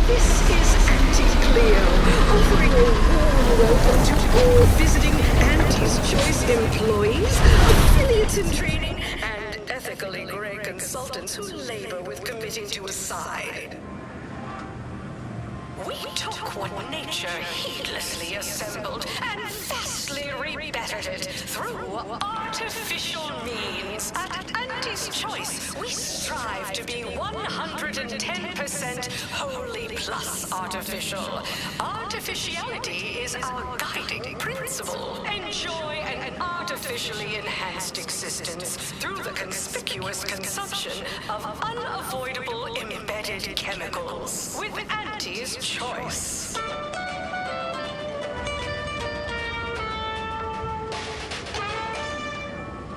This is Auntie Cleo, offering a warm welcome to all visiting Auntie's Choice employees, affiliates in training, and ethically grey consultants who labor with committing to a side. We took what nature heedlessly assembled and vastly rebettered it through artificial means. At Auntie's Choice, we strive to be 110% wholly plus artificial. Artificiality is our guiding principle. Enjoy an artificially enhanced existence through the conspicuous consumption of unavoidable embedded chemicals. With Auntie's Choice.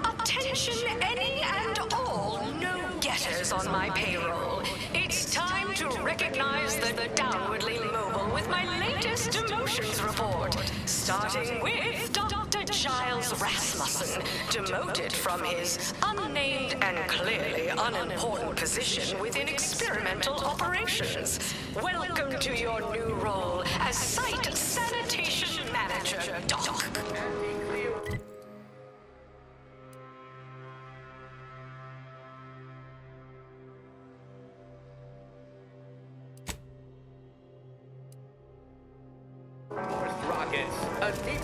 Attention any and all no-getters on my payroll. It's time to recognize the downwardly mobile with my latest demotions report. Starting with Dr. Giles Rasmussen, demoted from his unnamed and clearly unimportant position within experimental operations. Welcome to your new role as Site Sanitation Manager, Doc. Rockets, a deep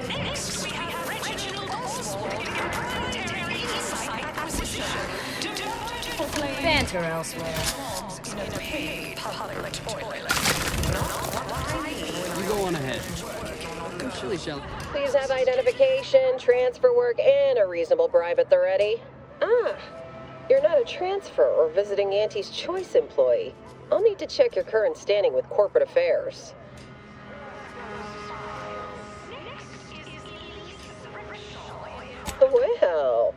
Next, we have Reginald Oswald in proprietary insight acquisition. Banter elsewhere. In a paid public toilet. You go on ahead. Go chilly shell. Please have identification, transfer work, and a reasonable bribe at the ready. Ah, you're not a transfer or visiting Auntie's Choice employee. I'll need to check your current standing with corporate affairs. Well,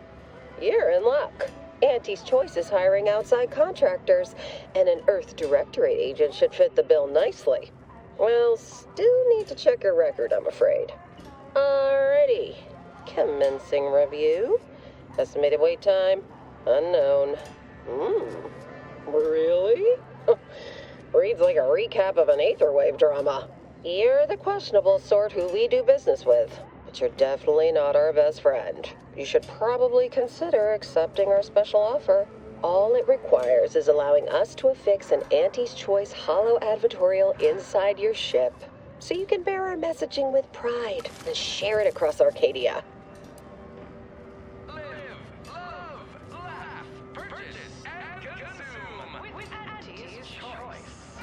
you're in luck. Auntie's Choice is hiring outside contractors, and an Earth Directorate agent should fit the bill nicely. Well, still need to check your record, I'm afraid. Alrighty. Commencing review. Estimated wait time? Unknown. Really? Reads like a recap of an Aetherwave drama. You're the questionable sort who we do business with, but you're definitely not our best friend. You should probably consider accepting our special offer. All it requires is allowing us to affix an Auntie's Choice hollow advertorial inside your ship, so you can bear our messaging with pride and share it across Arcadia. live, love, laugh, purchase, and consume. With Auntie's Choice.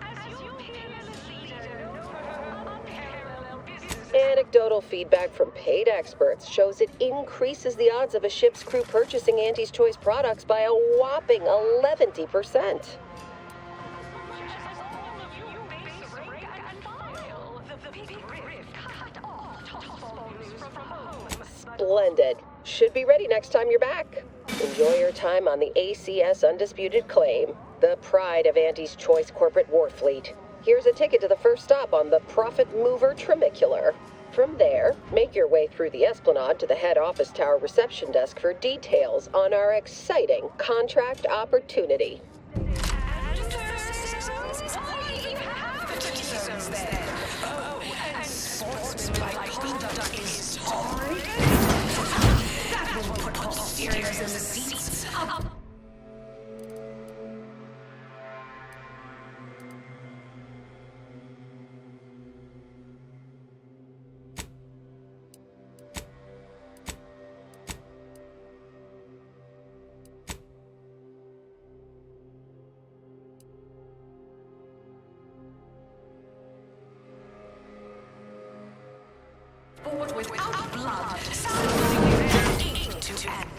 As your peerless leader, known for her unparalleled business. Anecdotal feedback from paid experts shows it increases the odds of a ship's crew purchasing Auntie's Choice products by a whopping 11%. Splendid. Should be ready next time you're back. Enjoy your time on the ACS Undisputed Claim, the pride of Auntie's Choice corporate war fleet. Here's a ticket to the first stop on the Profit Mover Trimicular. From there, make your way through the Esplanade to the head office tower reception desk for details on our exciting contract opportunity. Fought without blood, sacrificing to end.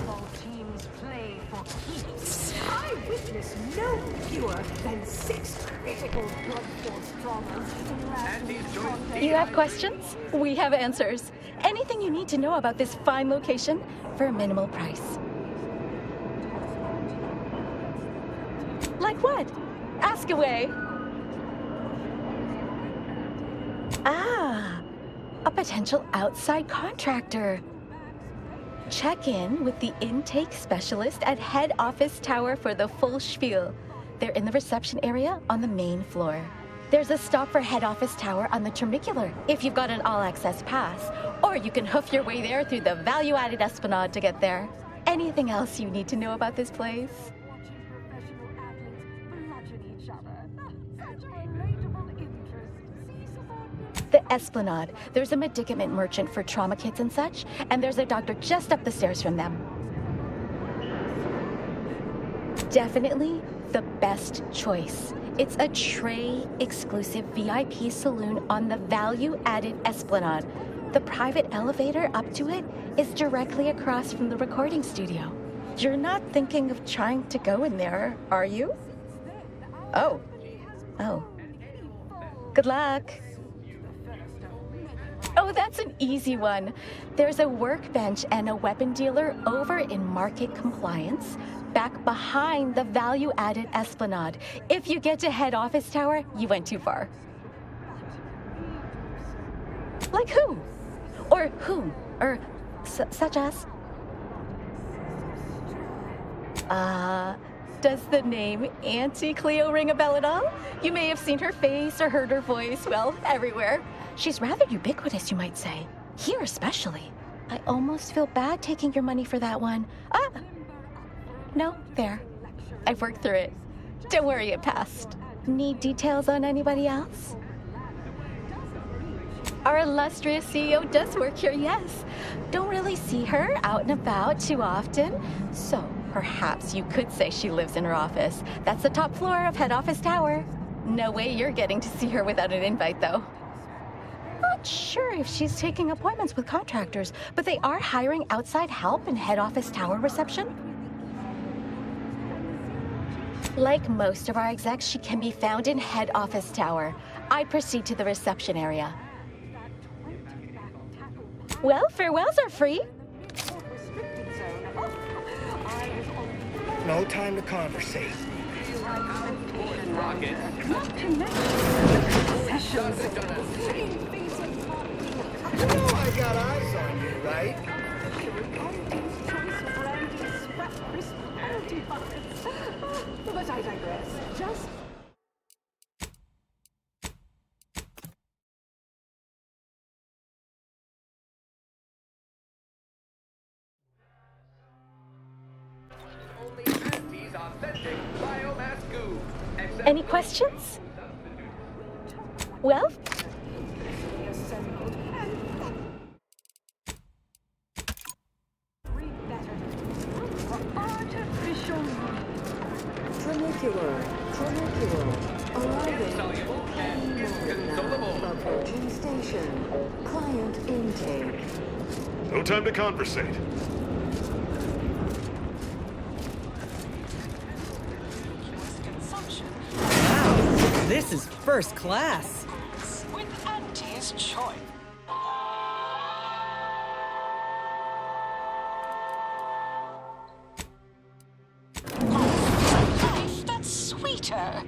All teams play for keeps. I witnessed no fewer than 6 critical blood force traumas in last week's You have questions? We have answers. Anything you need to know about this fine location for a minimal price. Like what? Ask away. Ah, a potential outside contractor. Check in with the intake specialist at head office tower for the full spiel. They're in the reception area on the main floor. There's a stop for head office tower on the Termicular if you've got an all-access pass, or you can hoof your way there through the value-added Esplanade to get there. Anything else you need to know about this place? Watching professional athletes bludgeon each other. Such relatable interest. See, subordinate. The Esplanade. There's a medicament merchant for trauma kits and such, and there's a doctor just up the stairs from them. Definitely the best choice. It's a tray-exclusive VIP saloon on the value-added Esplanade. The private elevator up to it is directly across from the recording studio. You're not thinking of trying to go in there, are you? Oh. Good luck. Oh, that's an easy one. There's a workbench and a weapon dealer over in Market Compliance, back behind the value-added Esplanade. If you get to head office tower, you went too far. Like who? Or whom? Or such as? Does the name Auntie Cleo ring a bell at all? You may have seen her face or heard her voice, well, everywhere. She's rather ubiquitous, you might say. Here especially. I almost feel bad taking your money for that one. No, fair. I've worked through it. Don't worry, it passed. Need details on anybody else? Our illustrious CEO does work here, yes. Don't really see her out and about too often, so perhaps you could say she lives in her office. That's the top floor of head office tower. No way you're getting to see her without an invite, though. Not sure if she's taking appointments with contractors, but they are hiring outside help in head office tower reception. Like most of our execs, she can be found in head office tower. I proceed to the reception area. Well, farewells are free. Restricted zone. Oh, I was on No time to conversate. Rocket. not to mention sessions. You know I got eyes on you, right? Auntie's choice brandy scrap crisp quality buckets. But I digress. Just Only Auntie's authentic biomass goo. Any questions? Well, assembled and rebettered for artificial Tramicular. Arriving. Insoluble and inconsolable. Approaching station. Client intake. No time to conversate. Wow, this is first class. With Auntie's choice. Life that's sweeter.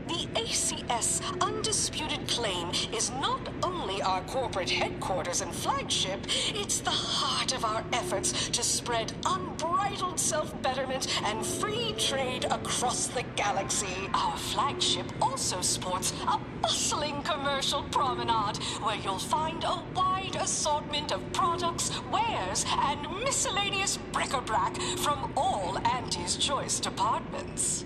The ACS Undisputed Claim is not only our corporate headquarters and flagship, it's the heart of our efforts to spread unbridled self-betterment and free trade across the galaxy. Our flagship also sports a bustling commercial promenade where you'll find a wide assortment of products, wares, and miscellaneous bric-a-brac from all Auntie's Choice departments.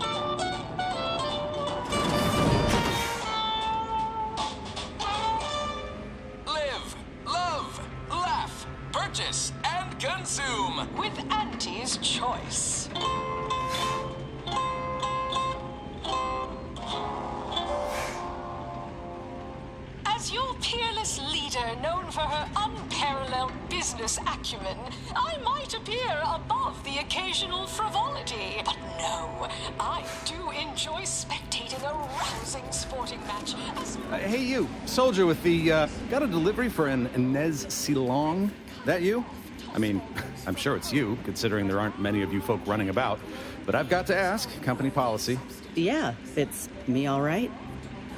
Live, love, laugh, purchase, and consume. With Auntie's Choice. As your peerless leader, known for her unparalleled business acumen, I might appear above the occasional frivolity. But no, I do enjoy spectating a rousing sporting match as Hey, you, soldier with the, got a delivery for an Inez Silong? That you? I mean, I'm sure it's you, considering there aren't many of you folk running about. But I've got to ask, company policy. Yeah, it's me all right.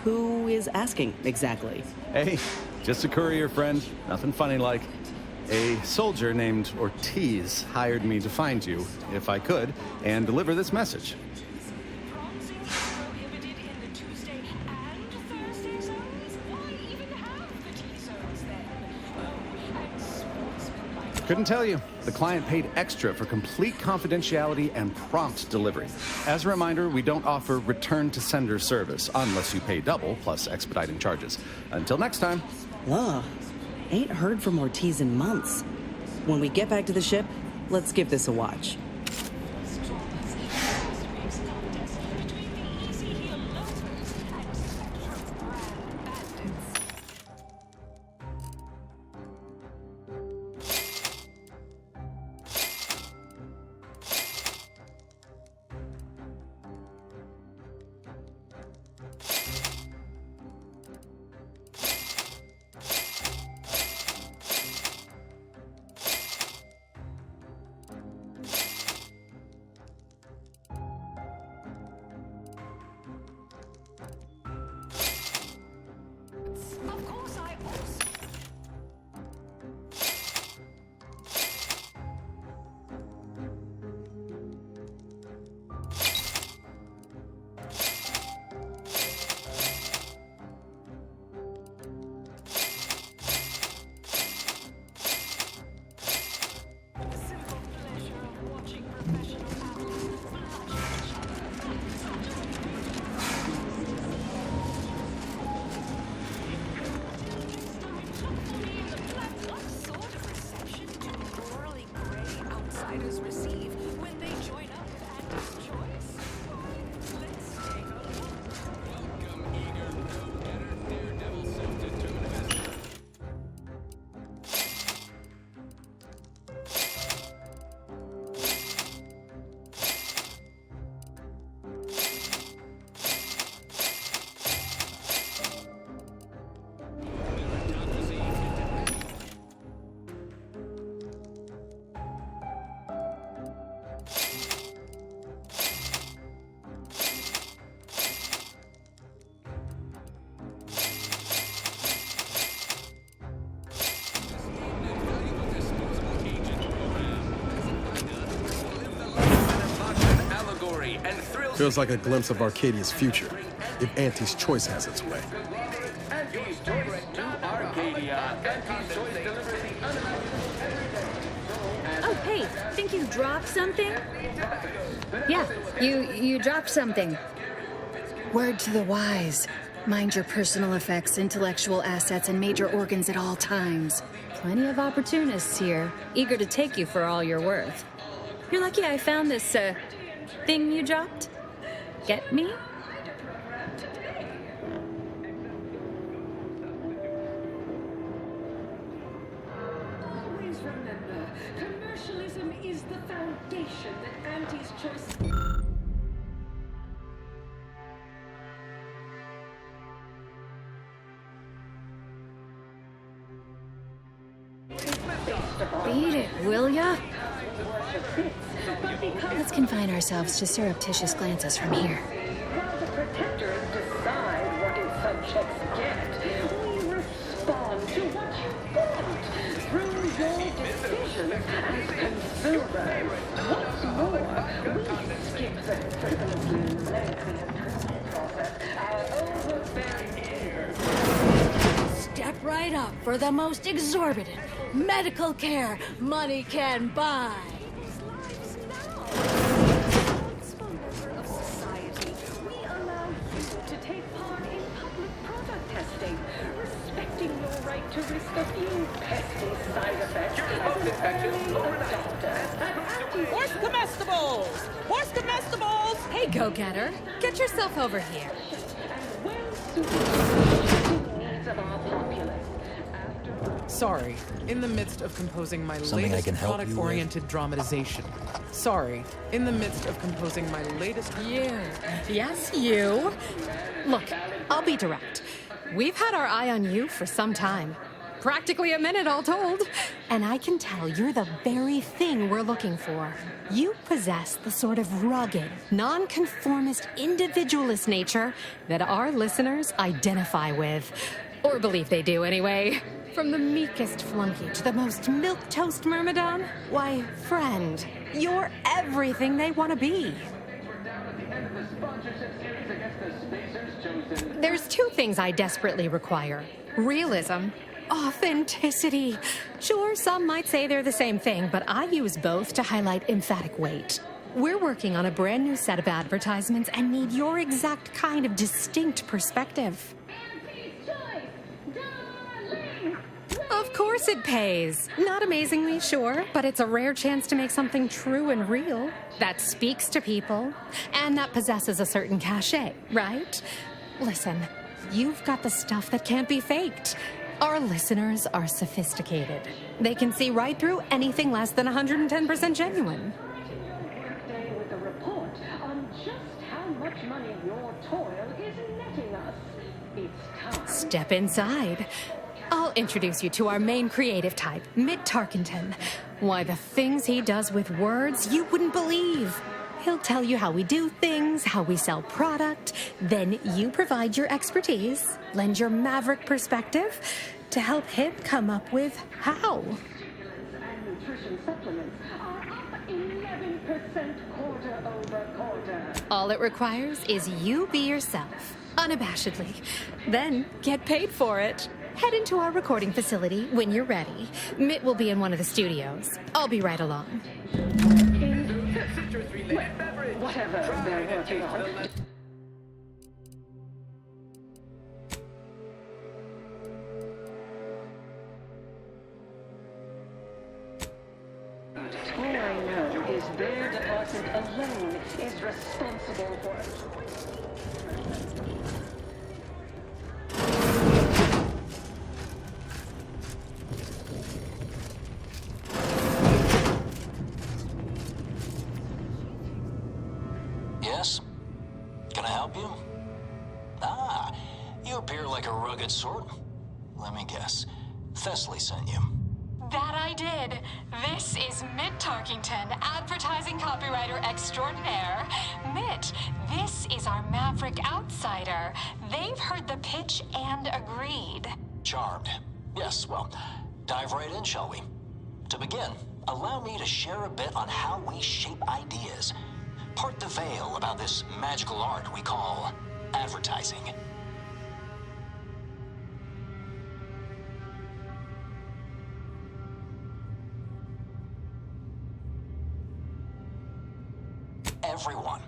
Who is asking exactly? Hey, just a courier friend, nothing funny like. A soldier named Ortiz hired me to find you, if I could, and deliver this message. Prohibited in the Tuesday and Thursday zones? Why even have the T zones then? And sportsmanlike. Couldn't tell you. The client paid extra for complete confidentiality and prompt delivery. As a reminder, we don't offer return to sender service unless you pay double plus expediting charges. Until next time. Ugh. Ain't heard from Ortiz in months. When we get back to the ship, let's give this a watch. Of course, I also. The simple pleasure of watching professional athletes What sort of reception do morally gray outsiders receive when they join up with Andy's Choice? Let's take a look. Welcome, eager go-getter, daredevil, self-determined. Feels like a glimpse of Arcadia's future, if Auntie's Choice has its way. Auntie's Choice to Arcadia. Auntie's Choice delivers the unimaginable. Oh, hey, think you dropped something? Yeah, you dropped something. Word to the wise. Mind your personal effects, intellectual assets, and major organs at all times. Plenty of opportunists here, eager to take you for all you're worth. You're lucky I found this, thing you dropped. Get me? Always remember, commercialism is the foundation that Auntie's Choice. Beat it, will ya? Let's confine ourselves to surreptitious glances from here. While the protectors decide what its subjects get, we respond to what you want through your decisions as consumers. What's more, we skip the frivolously lengthy approval process and overbearing ears. Step right up for the most exorbitant medical care money can buy. Of society, we allow you to take part in public product testing, respecting your right to risk a few pesky side effects as an early adopter. Horse comestibles! Horse comestibles! Hey, go-getter, get yourself over here. And well-suited to the needs of our populace. Sorry, in the midst of composing my Something I latest can help you product-oriented dramatization. Sorry, in the midst of composing my latest... You. Yes, you. Look, I'll be direct. We've had our eye on you for some time. Practically a minute, all told. And I can tell you're the very thing we're looking for. You possess the sort of rugged, nonconformist, individualist nature that our listeners identify with. Or believe they do, anyway. From the meekest flunky to the most milquetoast myrmidon, why, friend, you're everything they want to be. There's two things I desperately require. Realism. Authenticity. Sure, some might say they're the same thing, but I use both to highlight emphatic weight. We're working on a brand new set of advertisements and need your exact kind of distinct perspective. Of course it pays. Not amazingly, sure, but it's a rare chance to make something true and real that speaks to people and that possesses a certain cachet, right? Listen, you've got the stuff that can't be faked. Our listeners are sophisticated. They can see right through anything less than 110% genuine. With a report on just how much money your toil is netting us. It's time. Step inside. I'll introduce you to our main creative type, Mitt Tarkenton. Why, the things he does with words you wouldn't believe. He'll tell you how we do things, how we sell product. Then you provide your expertise, lend your maverick perspective to help him come up with how. And nutrition supplements are up 11% quarter-over-quarter. All it requires is you be yourself, unabashedly. Then get paid for it. Head into our recording facility when you're ready. Mitt will be in one of the studios. I'll be right along. Whatever they're working on. All I know is their department alone is responsible for it. Yes? Can I help you? Ah, you appear like a rugged sort. Let me guess. Thessaly sent you. That I did. This is Mitt Tarkington, advertising copywriter extraordinaire. Mitt, this is our maverick outsider. They've heard the pitch and agreed. Charmed. Yes, well, dive right in, shall we? To begin, allow me to share a bit on how we shape ideas. Part the veil about this magical art we call advertising. Everyone.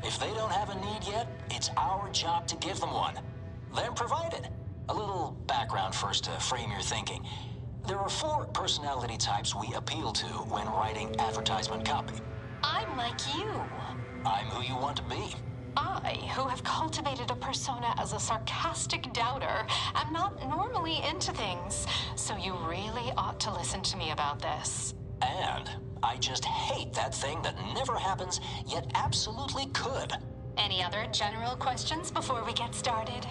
If they don't have a need yet, it's our job to give them one. Then provide it. A little background first to frame your thinking. There are 4 personality types we appeal to when writing advertisement copy. I'm like you. I'm who you want to be. I, who have cultivated a persona as a sarcastic doubter, am not normally into things, so you really ought to listen to me about this. And I just hate that thing that never happens, yet absolutely could. Any other general questions before we get started?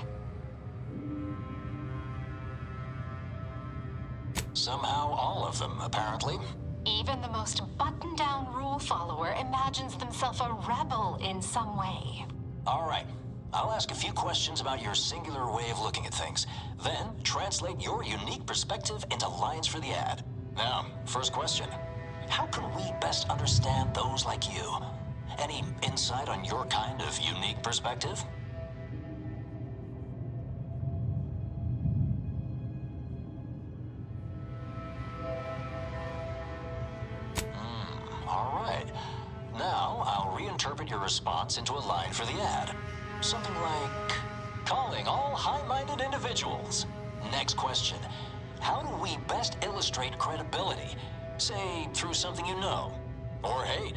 Somehow all of them, apparently. Even the most buttoned-down rule follower imagines themselves a rebel in some way. All right. I'll ask a few questions about your singular way of looking at things. Then translate your unique perspective into lines for the ad. Now, first question. How can we best understand those like you? Any insight on your kind of unique perspective? All right. Now, I'll reinterpret your response into a line for the ad. Something like, calling all high-minded individuals. Next question. How do we best illustrate credibility? Say, through something you know, or hate.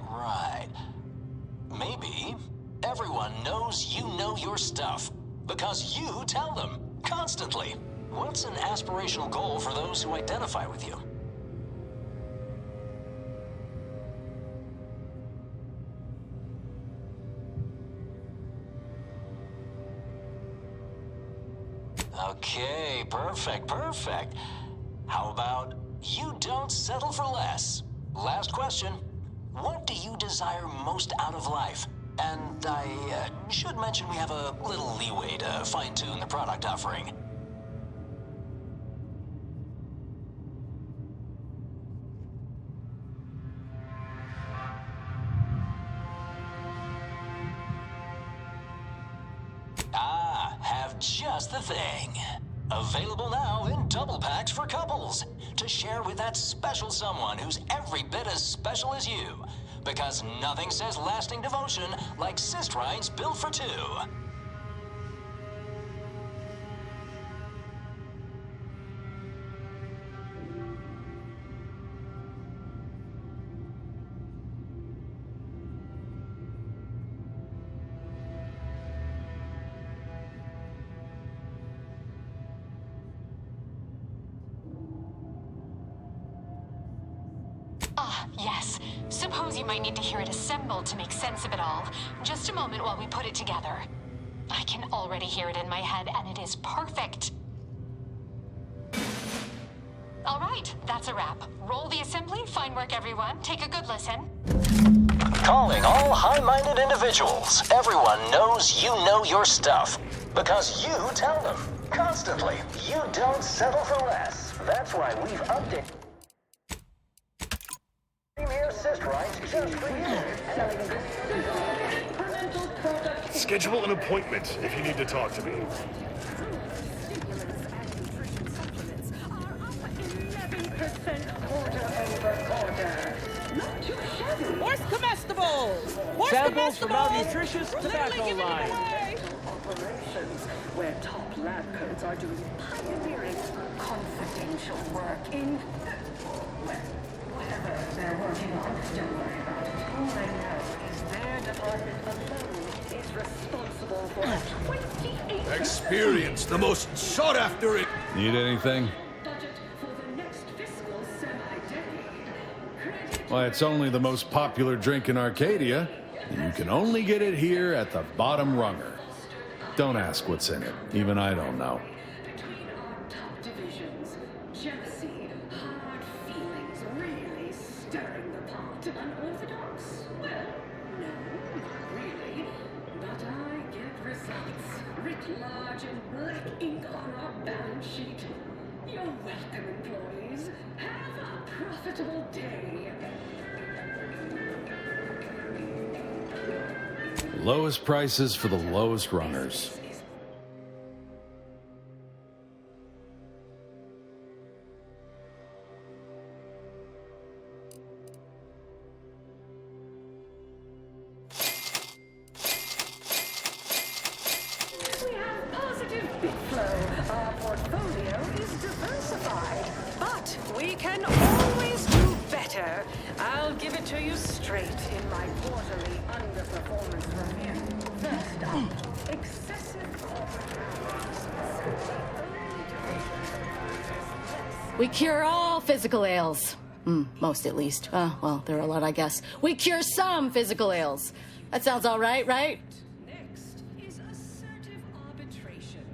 Right. Maybe everyone knows you know your stuff because you tell them constantly. What's an aspirational goal for those who identify with you? Okay, perfect. How about you don't settle for less? Last question. What do you desire most out of life? And I should mention we have a little leeway to fine-tune the product offering. Have just the thing. Available now in double packs for couples. To share with that special someone who's every bit as special as you. Because nothing says lasting devotion like Cystrine's built for two. Yes. Suppose you might need to hear it assembled to make sense of it all. Just a moment while we put it together. I can already hear it in my head, and it is perfect. All right, that's a wrap. Roll the assembly. Fine work, everyone. Take a good listen. Calling all high-minded individuals. Everyone knows you know your stuff. Because you tell them. Constantly. You don't settle for less. That's why we've updated Premier Cystrines just for you. Schedule an appointment if you need to talk to me. Horse comestibles! Horse Samples from our comestibles! nutritious Literally tobacco giving it line. away. Operations where top lab codes are doing pioneering confidential work in whatever they're working on. Don't worry about it. All I know is their department alone is responsible for 28 Experience the most sought after. Need anything? budget for the next fiscal semi-decade. Well, it's only the most popular drink in Arcadia. And you can only get it here at the bottom runger. Don't ask what's in it. Even I don't know. Between our top divisions, jealousy, hard feelings, really stirring the pot. Unorthodox? Well, no, not really. But I get results, writ large in black ink on our balance sheet. You're welcome, employees. Have a profitable day. Lowest prices for the lowest runners. We have positive bit flow. Our portfolio is diversified. But we can always do better. I'll give it to you straight. In my quarterly underperformance review, first up, excessive corporate We cure all physical ails. Most, at least. Well, there are a lot, I guess. We cure some physical ails. That sounds all right, right? Next is assertive arbitration.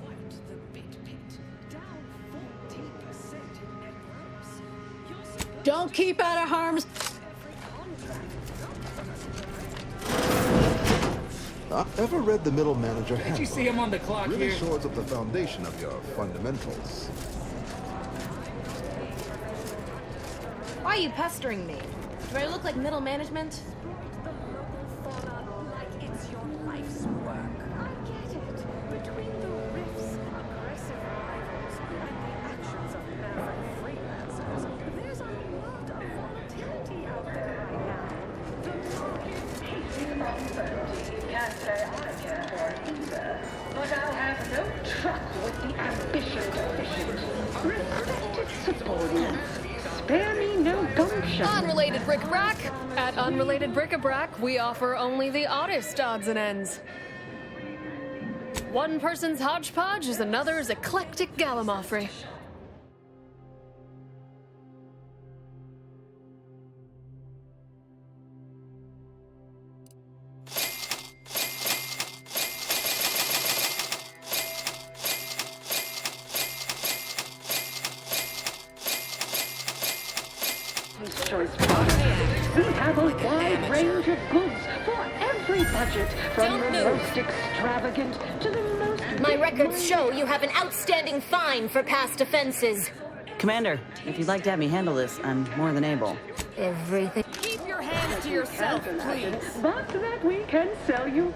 Quite the bit pit. Down 14% in net gross. You're supposed Don't keep out of harm's... Ever read The Middle Manager? Did you see him on the clock Really here? shores up the foundation of your fundamentals. Why are you pestering me? Do I look like middle management? like it's your life's work. I get it. Between the rifts, aggressive rivals, and the actions of maverick freelancers, there's a lot of volatility out there right now. The market hates uncertainty. Can't say I care for it either. But I'll have no truck with the ambition deficient. Respected subordinates. Spare me no gumption. Unrelated bric-a-brac. At Unrelated Bric-a-Brac, we offer only the oddest odds and ends. One person's hodgepodge is another's eclectic gallimaufry. Auntie's Choice products. We have a wide range of goods for every budget, from the most extravagant to the most... My records show you have an outstanding fine for past offenses. Commander, if you'd like to have me handle this, I'm more than able. Everything. Keep your hands to yourself, please. But that we can sell you.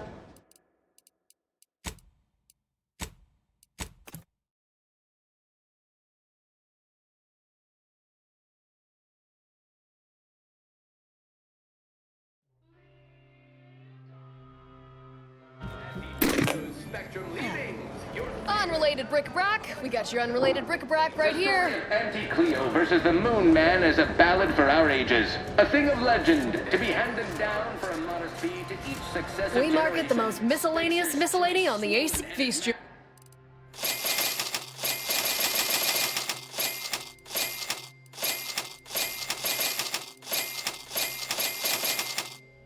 Unrelated bric-a-brac. We got your unrelated bric-a-brac right here. Anti-Cleo versus the Moon Man is a ballad for our ages. A thing of legend to be handed down for a modest fee to each successive We market the most miscellaneous miscellany on the AC Feast.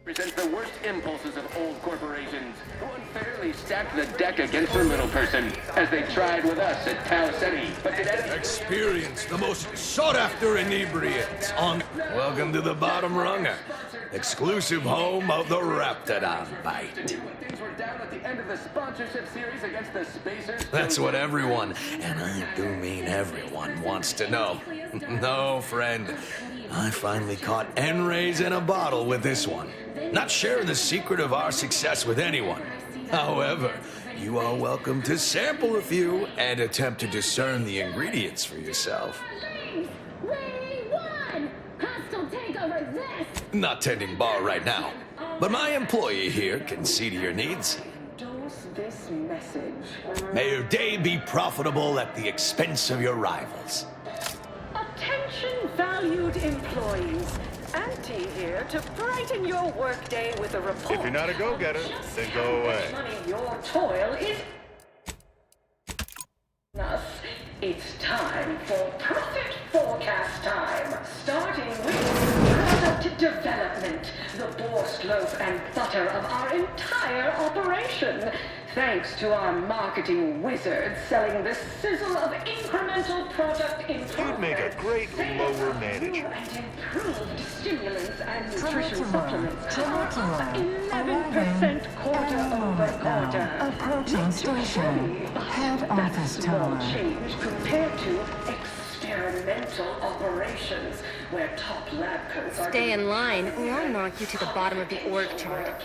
Presents the worst impulses of old corporations who unfairly stacked the deck against the little person, as they tried with us at Tau Ceti. But did any... Experience the most sought-after inebriates on... Welcome to the bottom runger. Exclusive home of the Raptidon Bite. Things were down at the end of the sponsorship series against the Spacers. That's what everyone, and I do mean everyone, wants to know. No, friend. I finally caught N-rays in a bottle with this one. Not sharing the secret of our success with anyone. However, you are welcome to sample a few and attempt to discern the ingredients for yourself. Ray 1! Hostile takeover this! Not tending bar right now, but my employee here can see to your needs. Endorse this message. May your day be profitable at the expense of your rivals. Attention, valued employees. Auntie here to brighten your workday with a report. If you're not a go-getter, then go away. Money your toil is us. It's time for profit forecast time, starting with product development, the borscht loaf and butter of our entire operation. Thanks to our marketing wizards selling the sizzle of incremental product improvement. You'd make a great lower manager. And improved stimulants and nutrition supplements are up 11% quarter-over-quarter. Approaching station. Head office tower. Change compared to experimental operations, where top lab coats are... Stay in line, or I'll knock you to the bottom of the org chart.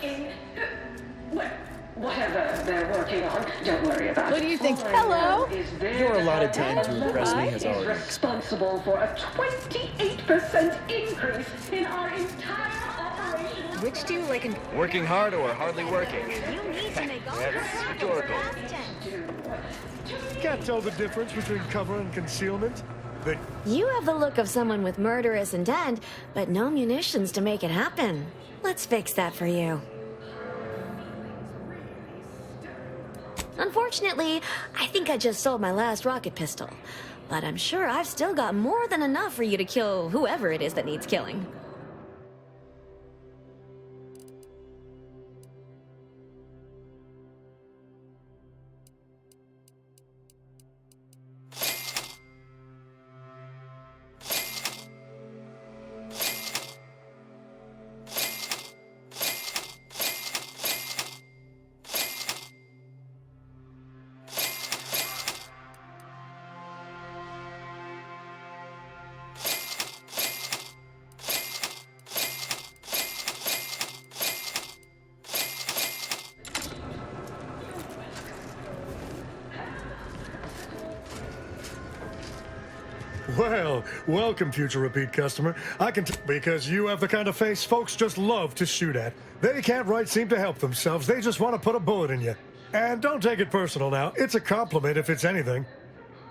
Whatever they're working on, don't worry about it. What do you think? Hello? Your allotted time to impress me has already responsible for a 28% increase in our entire operation. Which do you like in... Working hard or hardly working? You need to make all That's rhetorical. Can't tell the difference between cover and concealment. But You have the look of someone with murderous intent, but no munitions to make it happen. Let's fix that for you. Unfortunately, I think I just sold my last rocket pistol. But I'm sure I've still got more than enough for you to kill whoever it is that needs killing. Well, welcome, future repeat customer. I can because you have the kind of face folks just love to shoot at. They can't right seem to help themselves. They just want to put a bullet in you. And don't take it personal now. It's a compliment if it's anything.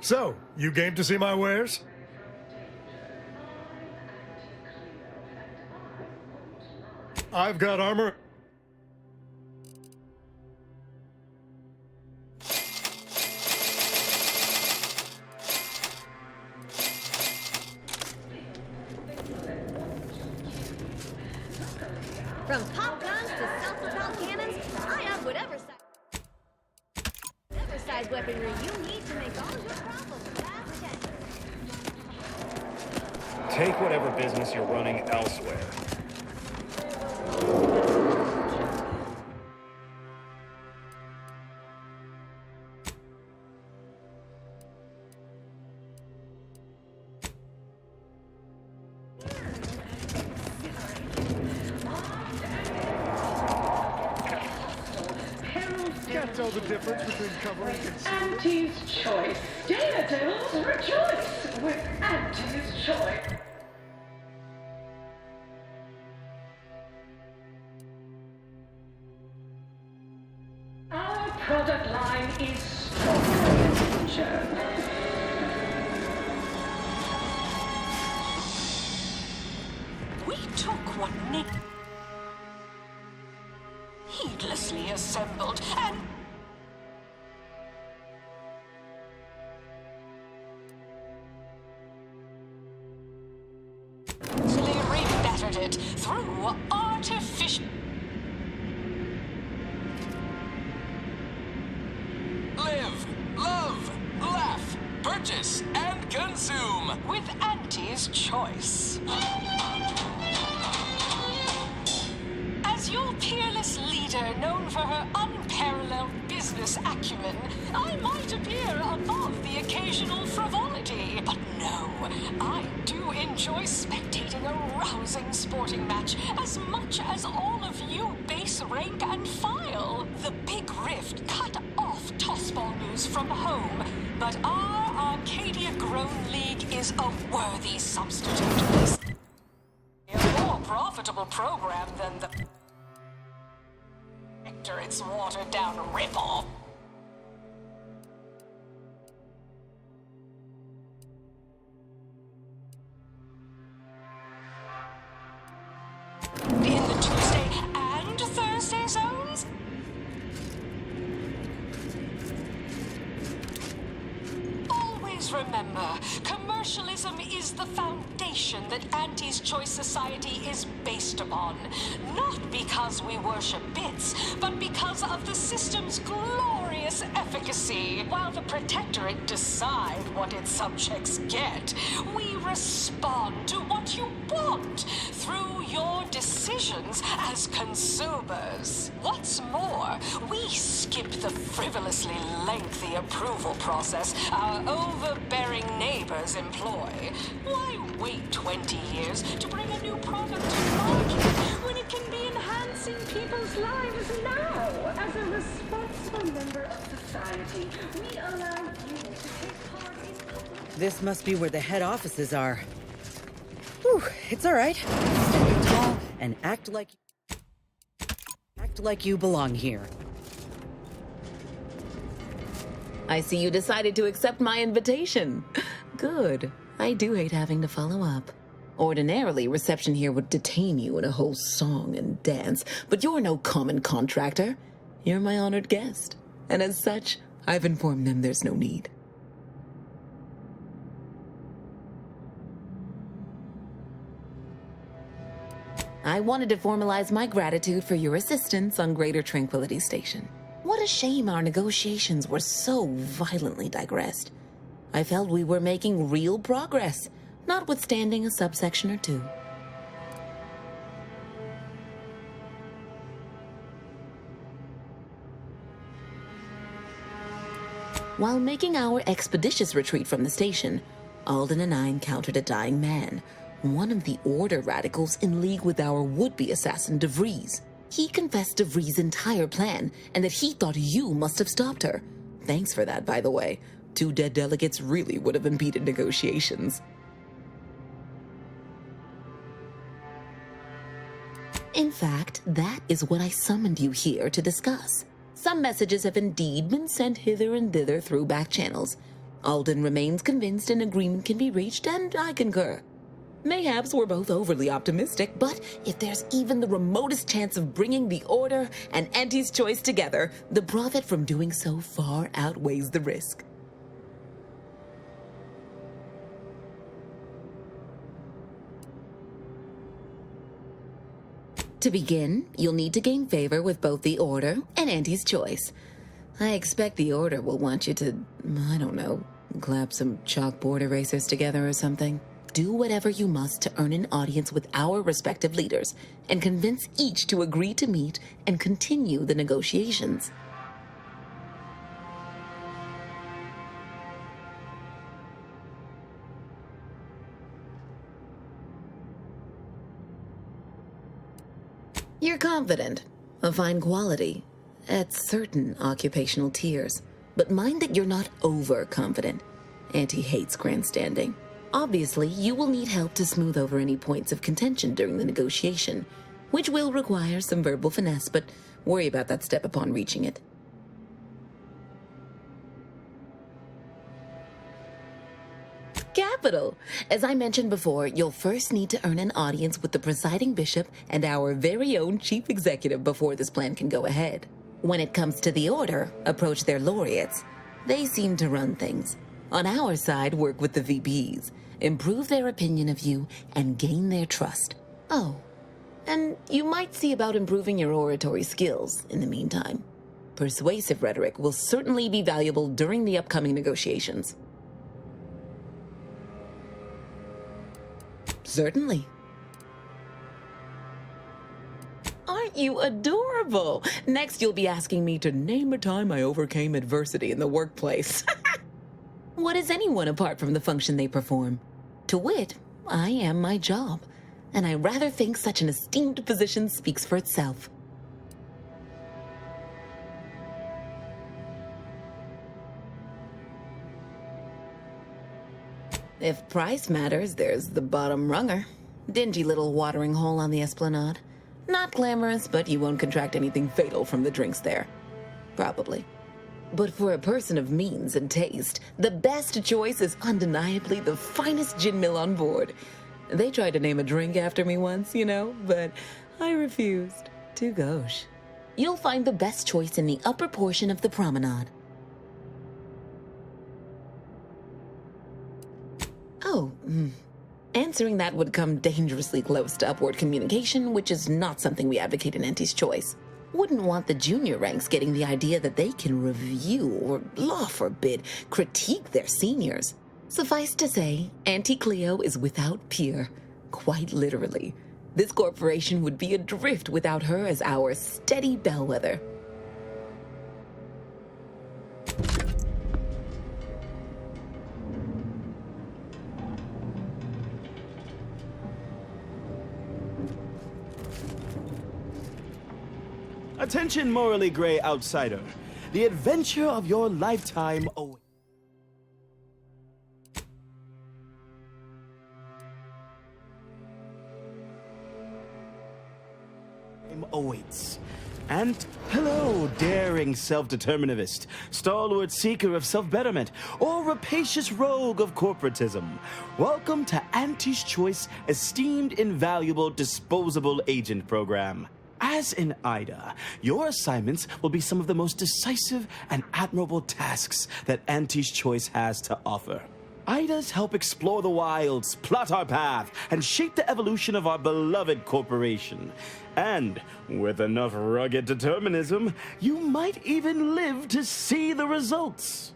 So, you game to see my wares? I've got armor. From pop guns to self-propelled cannons, I have whatever size weaponry you need to make all your problems fast. Take whatever business you're running elsewhere. Can't tell the difference between covering and Auntie's choice. Daredevils rejoice with Auntie's choice. Our product line is stronger in future. We took what Nick heedlessly assembled and rebettered it through artificial. Live, love, laugh, purchase, and consume With Auntie's choice. As your peerless leader, known for her unparalleled business acumen, I might appear above the occasional frivolity. But no, I do enjoy spectating a rousing sporting match as much as all of you base rank and file. The Big Rift cut off tossball news from home, but our Arcadia-grown league is a worthy substitute. A more profitable program than the its watered-down ripoff. In the Tuesday and Thursday zones? Always remember, commercialism is the foundation that Auntie's Choice Society is based upon. Not because we worship bits, but because of the system's glorious efficacy. While the Protectorate decide what its subjects get, we respond to what you want through your decisions as consumers. What's more, we skip the frivolously lengthy approval process our overbearing neighbors employ. Why wait 20 years to bring a new product to market when it can be enhancing people's lives now? As a responsible member of society, we allow you to take part in... This must be where the head offices are. Whew, it's all right. Stand tall and act like you belong here. I see you decided to accept my invitation. Good. I do hate having to follow up. Ordinarily, reception here would detain you in a whole song and dance, but you're no common contractor. You're my honored guest. And as such, I've informed them there's no need. I wanted to formalize my gratitude for your assistance on Greater Tranquility Station. What a shame our negotiations were so violently digressed. I felt we were making real progress, notwithstanding a subsection or two. While making our expeditious retreat from the station, Alden and I encountered a dying man, one of the Order radicals in league with our would-be assassin DeVries. He confessed DeVries' entire plan, and that he thought you must have stopped her. Thanks for that, by the way. 2 dead delegates really would have impeded negotiations. In fact, that is what I summoned you here to discuss. Some messages have indeed been sent hither and thither through back channels. Alden remains convinced an agreement can be reached, and I concur. Mayhaps we're both overly optimistic, but if there's even the remotest chance of bringing the Order and Auntie's Choice together, the profit from doing so far outweighs the risk. To begin, you'll need to gain favor with both the Order and Auntie's Choice. I expect the Order will want you to, I don't know, clap some chalkboard erasers together or something. do whatever you must to earn an audience with our respective leaders and convince each to agree to meet and continue the negotiations. You're confident, of fine quality, at certain occupational tiers. But mind that you're not overconfident. Auntie hates grandstanding. Obviously, you will need help to smooth over any points of contention during the negotiation, which will require some verbal finesse, but worry about that step upon reaching it. Capital! As I mentioned before, you'll first need to earn an audience with the presiding bishop and our very own chief executive before this plan can go ahead. When it comes to the order, approach their laureates. They seem to run things. On our side, work with the VPs, improve their opinion of you, and gain their trust. Oh, and you might see about improving your oratory skills in the meantime. Persuasive rhetoric will certainly be valuable during the upcoming negotiations. Certainly. Aren't you adorable? Next, you'll be asking me to name a time I overcame adversity in the workplace. What is anyone apart from the function they perform? To wit, I am my job, and I rather think such an esteemed position speaks for itself. If price matters, there's the bottom runger. Dingy little watering hole on the Esplanade. Not glamorous, but you won't contract anything fatal from the drinks there. Probably. But for a person of means and taste, the best choice is undeniably the finest gin mill on board. They tried to name a drink after me once, you know, but I refused. Too gauche. You'll find the best choice in the upper portion of the promenade. Oh, answering that would come dangerously close to upward communication, which is not something we advocate in Auntie's Choice. Wouldn't want the junior ranks getting the idea that they can review or, law forbid, critique their seniors. Suffice to say, Auntie Cleo is without peer, quite literally. This corporation would be adrift without her as our steady bellwether. Attention, morally gray outsider. The adventure of your lifetime awaits. And hello, daring self-determinivist, stalwart seeker of self-betterment, or rapacious rogue of corporatism. Welcome to Auntie's Choice Esteemed Invaluable Disposable Agent Program. As in Ida, your assignments will be some of the most decisive and admirable tasks that Auntie's Choice has to offer. Idas help explore the wilds, plot our path, and shape the evolution of our beloved corporation. And with enough rugged determinism, you might even live to see the results.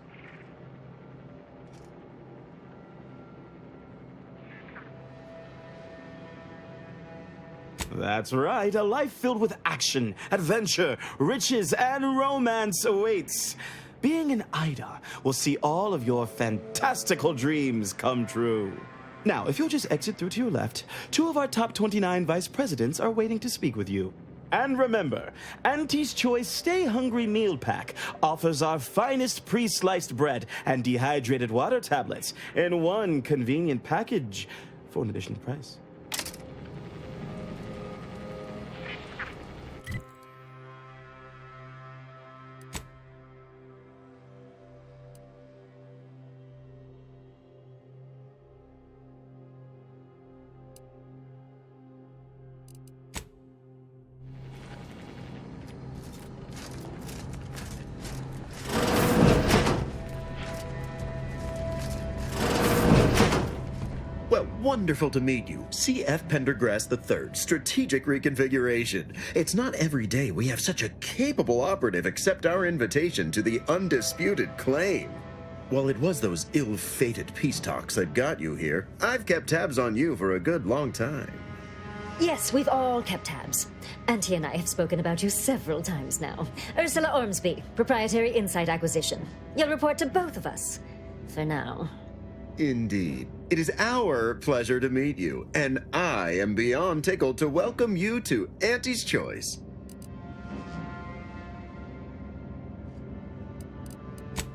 That's right, a life filled with action, adventure, riches, and romance awaits. Being an Ida will see all of your fantastical dreams come true. Now, if you'll just exit through to your left, 2 of our top 29 vice presidents are waiting to speak with you. And remember, Auntie's Choice Stay Hungry Meal Pack offers our finest pre-sliced bread and dehydrated water tablets in one convenient package for an additional price. Wonderful to meet you. C.F. Pendergrass III, Strategic Reconfiguration. It's not every day we have such a capable operative accept our invitation to the undisputed claim. While it was those ill-fated peace talks that got you here, I've kept tabs on you for a good long time. Yes, we've all kept tabs. Auntie and I have spoken about you several times now. Ursula Ormsby, Proprietary Insight Acquisition. You'll report to both of us. For now. Indeed. It is our pleasure to meet you, and I am beyond tickled to welcome you to Auntie's Choice.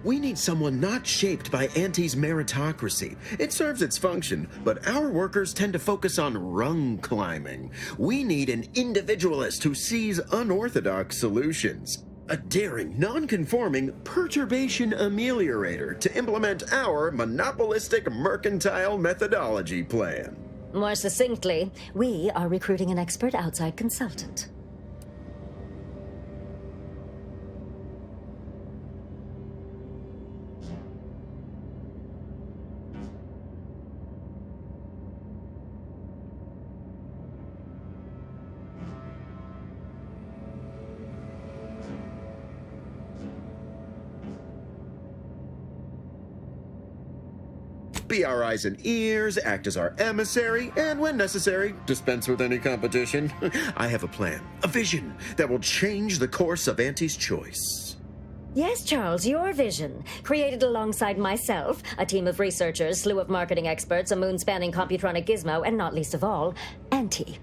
We need someone not shaped by Auntie's meritocracy. It serves its function, but our workers tend to focus on rung climbing. We need an individualist who sees unorthodox solutions. A daring, non-conforming perturbation ameliorator to implement our monopolistic mercantile methodology plan. More succinctly, we are recruiting an expert outside consultant. Be our eyes and ears, act as our emissary, and when necessary, dispense with any competition. I have a plan, a vision that will change the course of Auntie's Choice. Yes, Charles, your vision. Created alongside myself, a team of researchers, slew of marketing experts, a moon-spanning computronic gizmo, and not least of all, Auntie.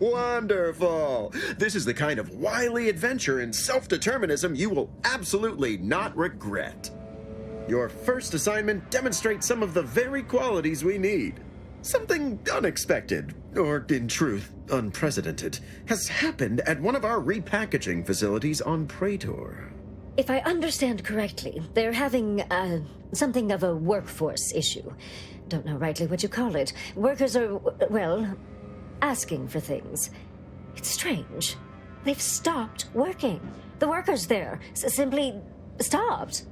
Wonderful! This is the kind of wily adventure and self-determinism you will absolutely not regret. Your first assignment demonstrates some of the very qualities we need. Something unexpected, or in truth, unprecedented, has happened at one of our repackaging facilities on Praetor. If I understand correctly, they're having, something of a workforce issue. Don't know rightly what you call it. Workers are, well, asking for things. It's strange. They've stopped working. The workers there simply stopped.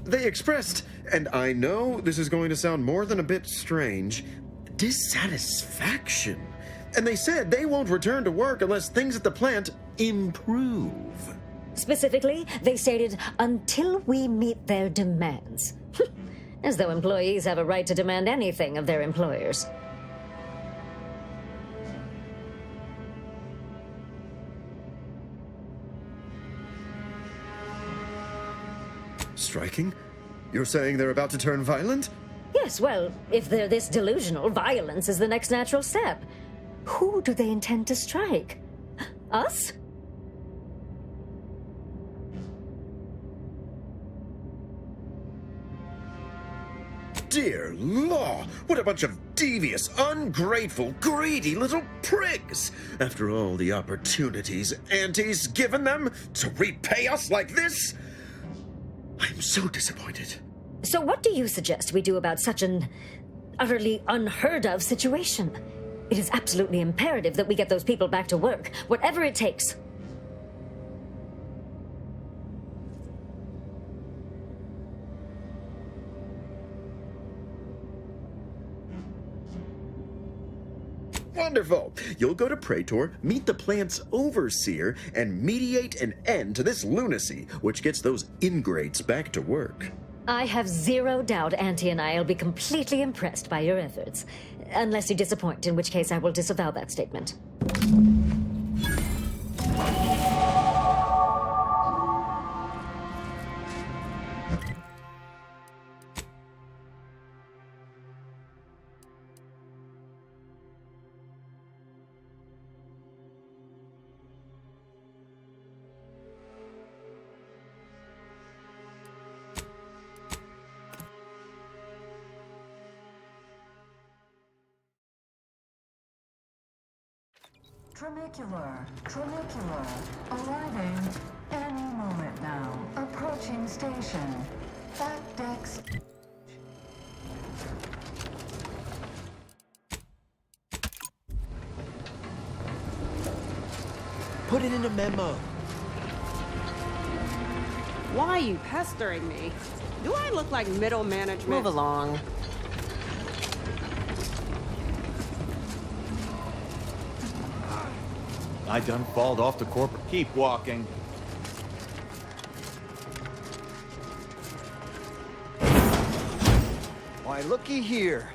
They expressed, and I know this is going to sound more than a bit strange, dissatisfaction. And they said they won't return to work unless things at the plant improve. Specifically, they stated, until we meet their demands. As though employees have a right to demand anything of their employers. Striking? You're saying they're about to turn violent? Yes, well, if they're this delusional, violence is the next natural step. Who do they intend to strike? Us? Dear law, what a bunch of devious, ungrateful, greedy little prigs! After all the opportunities Auntie's given them to repay us like this, I'm so disappointed. So what do you suggest we do about such an utterly unheard of situation? It is absolutely imperative that we get those people back to work, whatever it takes. Wonderful! You'll go to Praetor, meet the plant's overseer, and mediate an end to this lunacy, which gets those ingrates back to work. I have zero doubt Auntie and I will be completely impressed by your efforts. Unless you disappoint, in which case I will disavow that statement. Trinicular, arriving any moment now. Approaching station. Back decks. Put it in a memo. Why are you pestering me? Do I look like middle management? Move along. I done falled off the corporate. Keep walking. Why, looky here.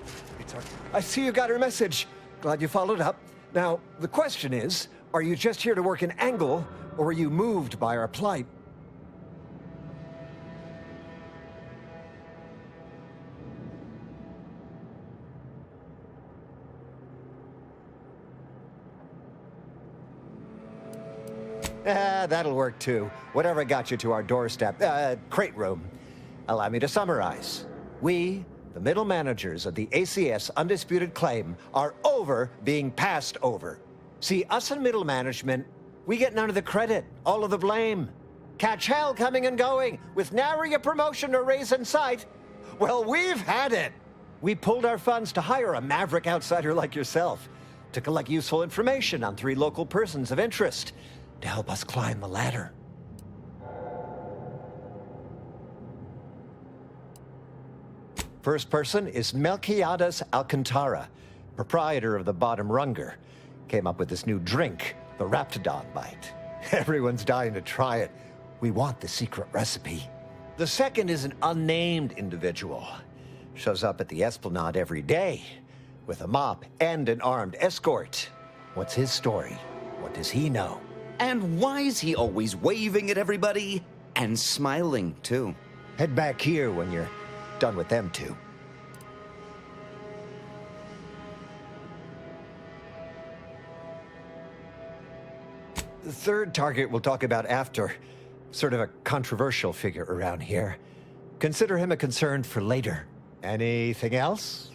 I see you got her message. Glad you followed up. Now, the question is, are you just here to work an angle, or were you moved by our plight? That'll work too. Whatever got you to our doorstep. Crate room. Allow me to summarize. We, the middle managers of the ACS Undisputed Claim, are over being passed over. See, us in middle management, we get none of the credit, all of the blame. Catch hell coming and going, with nary a promotion or raise in sight. Well, we've had it. We pulled our funds to hire a maverick outsider like yourself, to collect useful information on 3 local persons of interest, to help us climb the ladder. First person is Melquiades Alcantara, proprietor of the Bottom Runger. Came up with this new drink, the Raptidon Bite. Everyone's dying to try it. We want the secret recipe. The second is an unnamed individual. Shows up at the Esplanade every day, with a mop and an armed escort. What's his story? What does he know? And why is he always waving at everybody? And smiling, too. Head back here when you're done with them two. The third target we'll talk about after. Sort of a controversial figure around here. Consider him a concern for later. Anything else?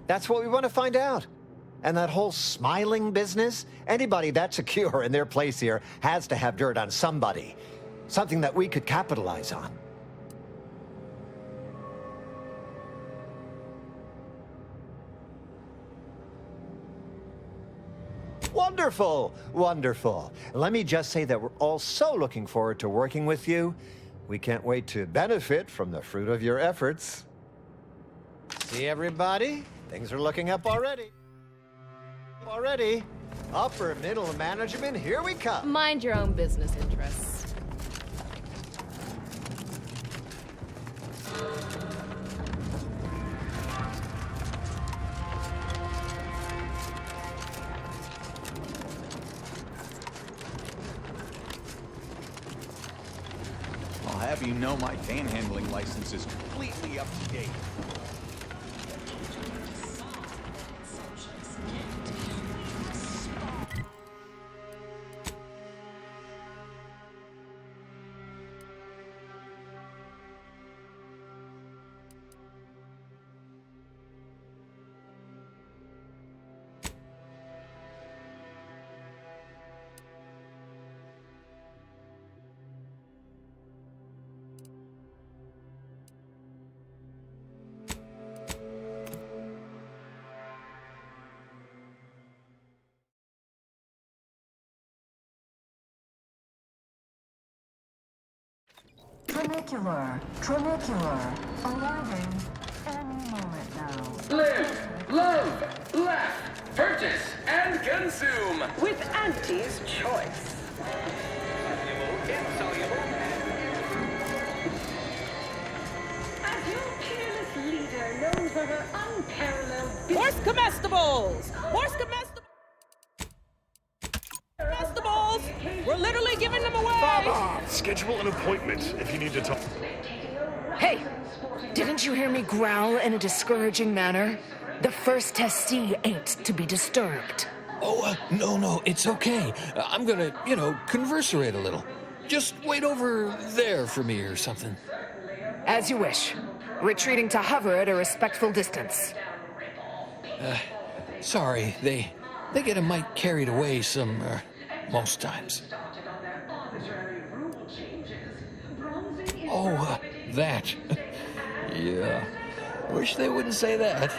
That's what we want to find out. And that whole smiling business, anybody that's secure in their place here has to have dirt on somebody. Something that we could capitalize on. Wonderful, wonderful. Let me just say that we're all so looking forward to working with you. We can't wait to benefit from the fruit of your efforts. See everybody? Things are looking up already. Upper middle management, here we come. Mind your own business interests. I'll have you know my panhandling license is completely up to date. Trinicular. Arriving any moment now. Live, love, laugh, purchase, and consume With Auntie's Choice. As your peerless leader knows of her unparalleled Horse comestibles! Horse comestibles! We're literally giving them away! Schedule an appointment if you need to talk. Hey, didn't you hear me growl in a discouraging manner? The first testee ain't to be disturbed. Oh, no, it's okay. I'm gonna, converserate a little. Just wait over there for me or something. As you wish. Retreating to hover at a respectful distance. Sorry, they they get a mite carried away most times. Oh, that. Yeah. Wish they wouldn't say that.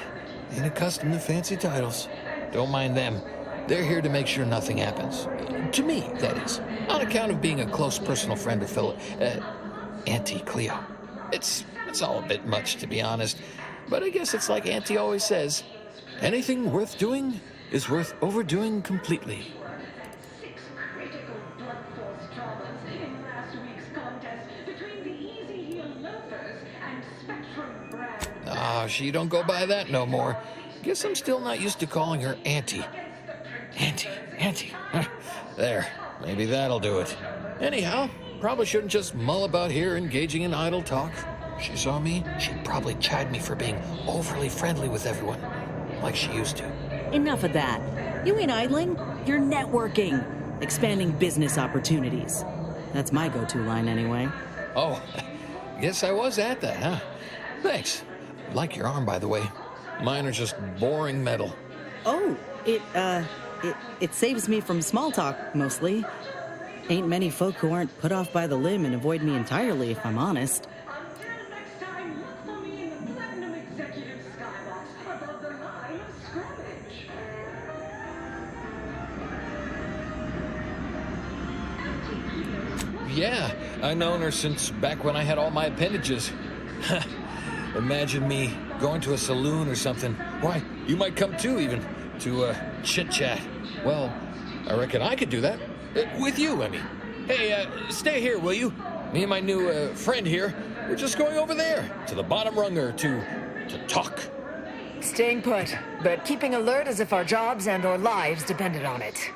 Ain't accustomed to fancy titles. Don't mind them. They're here to make sure nothing happens. To me, that is. On account of being a close personal friend of Auntie Cleo. It's all a bit much, to be honest. But I guess it's like Auntie always says, anything worth doing is worth overdoing completely. Ah, she don't go by that no more. Guess I'm still not used to calling her Auntie. Auntie. There, maybe that'll do it. Anyhow, probably shouldn't just mull about here engaging in idle talk. If she saw me, she'd probably chide me for being overly friendly with everyone, like she used to. Enough of that. You ain't idling, you're networking, expanding business opportunities. That's my go-to line anyway. Oh, guess I was at that, huh? Thanks. Like your arm, by the way. Mine are just boring metal. Oh, it saves me from small talk, mostly. Ain't many folk who aren't put off by the limb and avoid me entirely, if I'm honest. Yeah, I've known her since back when I had all my appendages. Imagine me going to a saloon or something. Why, you might come too, even, to chit-chat. Well, I reckon I could do that. With you, I mean. Hey, stay here, will you? Me and my new friend here, we're just going over there, to the bottom runger, to talk. Staying put, but keeping alert as if our jobs and our lives depended on it.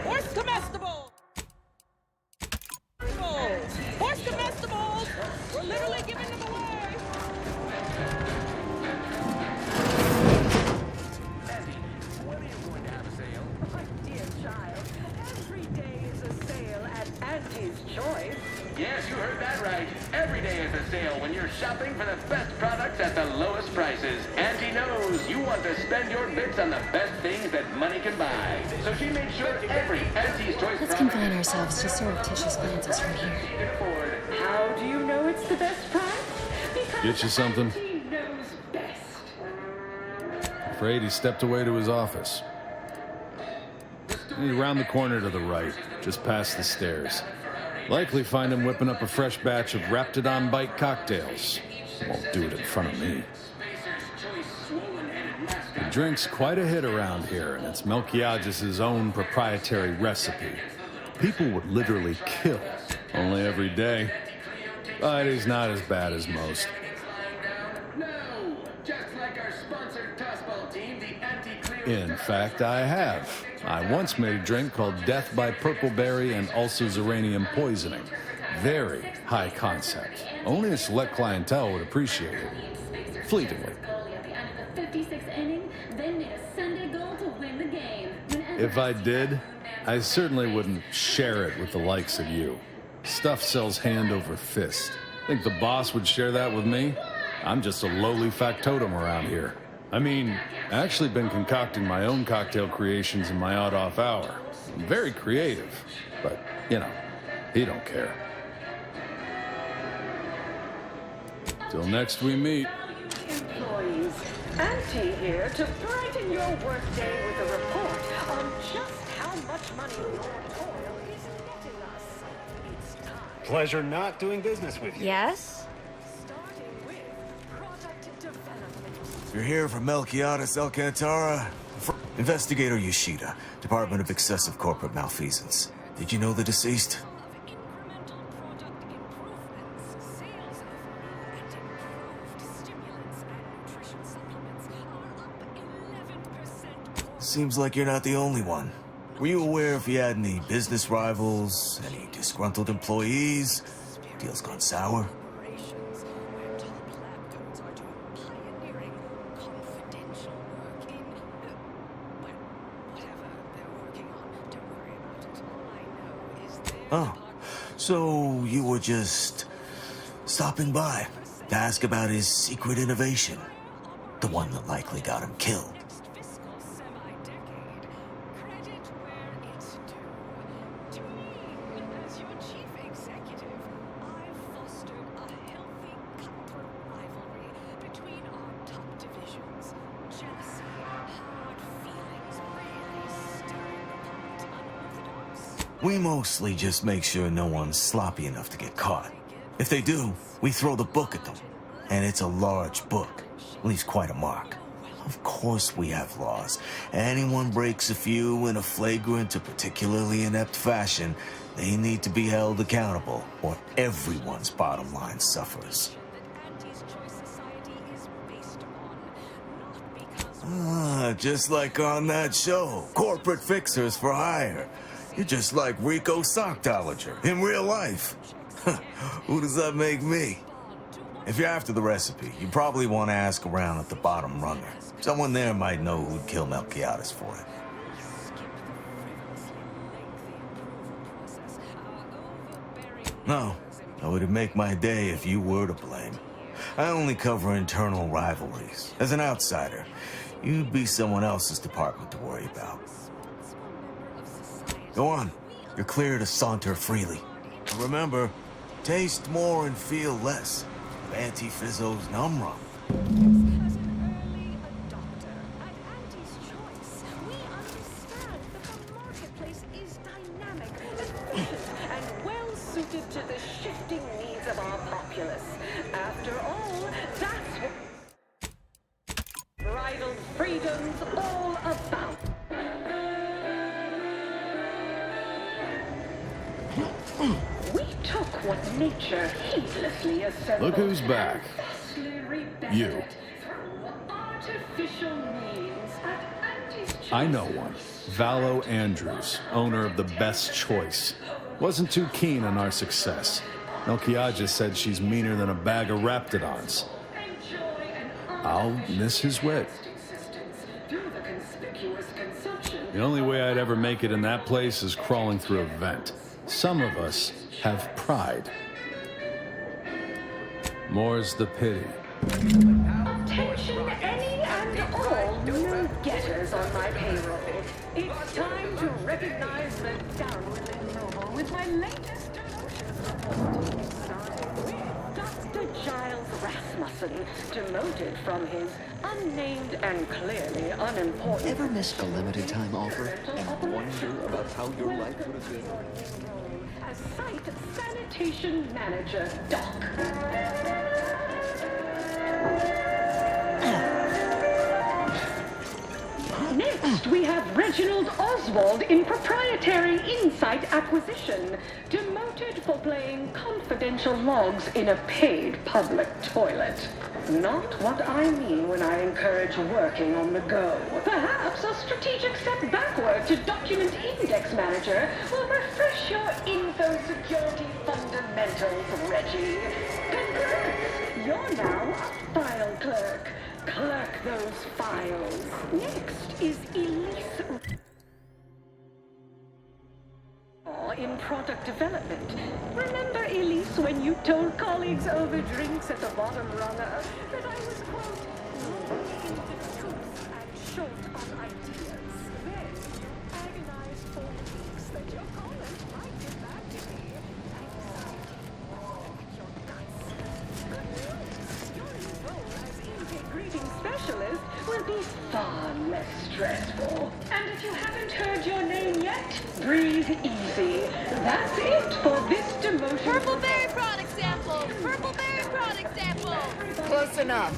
Horse comestibles! Horse comestibles! We're literally giving them away! Andy, when are you going to have a sale? My dear child, every day is a sale at Auntie's Choice. Yes, you heard that right. Every day is a sale when you're shopping for the best products at the lowest prices. Auntie knows you want to spend your bits on the best things that money can buy. So she made sure every Auntie's Choice Let's confine ourselves to surreptitious glances from here. How do you know it's the best price? Because Get you something? Auntie knows best. Afraid he stepped away to his office. He's around the corner to the right, just past the stairs. Likely find him whipping up a fresh batch of Raptidon Bite cocktails. Won't do it in front of me. The drink's quite a hit around here, and it's Melquiades' own proprietary recipe. People would literally kill, only every day. But he's not as bad as most. No! Just like our sponsored tossball team, the Anti-Cleo... In fact, I have. I once made a drink called Death by Purpleberry and Ulcer-Uranium Poisoning. Very high concept. Only a select clientele would appreciate it. Fleetingly. If I did, I certainly wouldn't share it with the likes of you. Stuff sells hand over fist. Think the boss would share that with me? I'm just a lowly factotum around here. I mean, I actually been concocting my own cocktail creations in my odd-off hour. I'm very creative, but, you know, he don't care. Till next we meet. Employees, Auntie here to brighten your workday with a report on just how much money your toil is netting us. It's time. Pleasure not doing business with you. Yes? You're here for Melquiades Alcantara? Investigator Yoshida, Department of Excessive Corporate Malfeasance. Did you know the deceased? Seems like you're not the only one. Were you aware if he had any business rivals, any disgruntled employees? Deals gone sour? Oh, so you were just stopping by to ask about his secret innovation. The one that likely got him killed. We mostly just make sure no one's sloppy enough to get caught. If they do, we throw the book at them. And it's a large book. Leaves quite a mark. Of course we have laws. Anyone breaks a few in a flagrant or particularly inept fashion, they need to be held accountable, or everyone's bottom line suffers. Just like on that show, Corporate Fixers for Hire. You're just like Rico Sockdolager in real life. Who does that make me? If you're after the recipe, you probably want to ask around at the bottom runner. Someone there might know who'd kill Melquiades for it. No, it would make my day if you were to blame. I only cover internal rivalries. As an outsider, you'd be someone else's department to worry about. Go on. You're clear to saunter freely. Remember, taste more and feel less. Auntie Fizzo's Num Rum. And well suited to the shifting needs of our populace. After all, that's what bridal freedom's all about. We took what nature heedlessly assembled. Look who's back. You. Artificial means at Auntie's I know one. Valo Andrews, owner of the Best Choice. Wasn't too keen on our success. Melquiades said she's meaner than a bag of Raptidons. I'll miss his wit. The only way I'd ever make it in that place is crawling through a vent. Some of us have pride. More's the pity. Attention, any and all new getters on my payroll. It's time to recognize the downwardly mobile with my latest demotion. Dr. Giles Rasmussen, demoted from his unnamed and clearly unimportant... Ever missed a limited time offer and wonder about how your life would have been? As site sanitation manager, Doc. Next, we have Reginald Oswald in proprietary insight acquisition, demoted for playing confidential logs in a paid public toilet. Not what I mean when I encourage working on the go. Perhaps a strategic step backward to document index manager will refresh your info security fundamentals, Reggie. Congrats! You're now a file clerk. Clerk those files. Next is Elise in product development. Remember, Elise, when you told colleagues over drinks at the bottom runner that I was, quote, looking into the truth and short on ideas? Then you agonized for weeks that your colleagues might get back to me. I decided to protect your guts. Good news. Your new role as intake greeting specialist will be far less stressful. And if you haven't heard your name yet, breathe easy. That's it for this demotion. Purple berry product sample! Purple berry product sample! Close enough.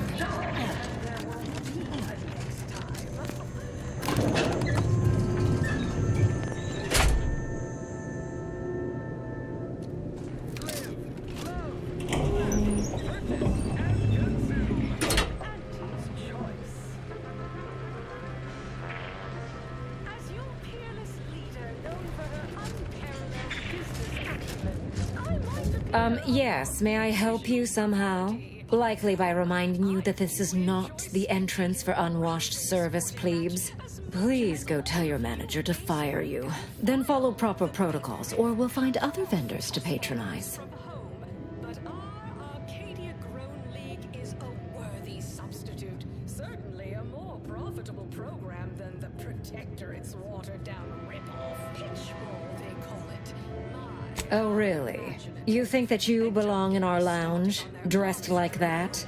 Yes, may I help you somehow? Likely by reminding you that this is not the entrance for unwashed service plebes. Please go tell your manager to fire you. Then follow proper protocols, or we'll find other vendors to patronize. But our Arcadia-grown league is a worthy substitute. Certainly a more profitable program than the Protectorate's watered-down rip-off. Pitch roll, they call it. Oh, really? You think that you belong in our lounge, dressed like that?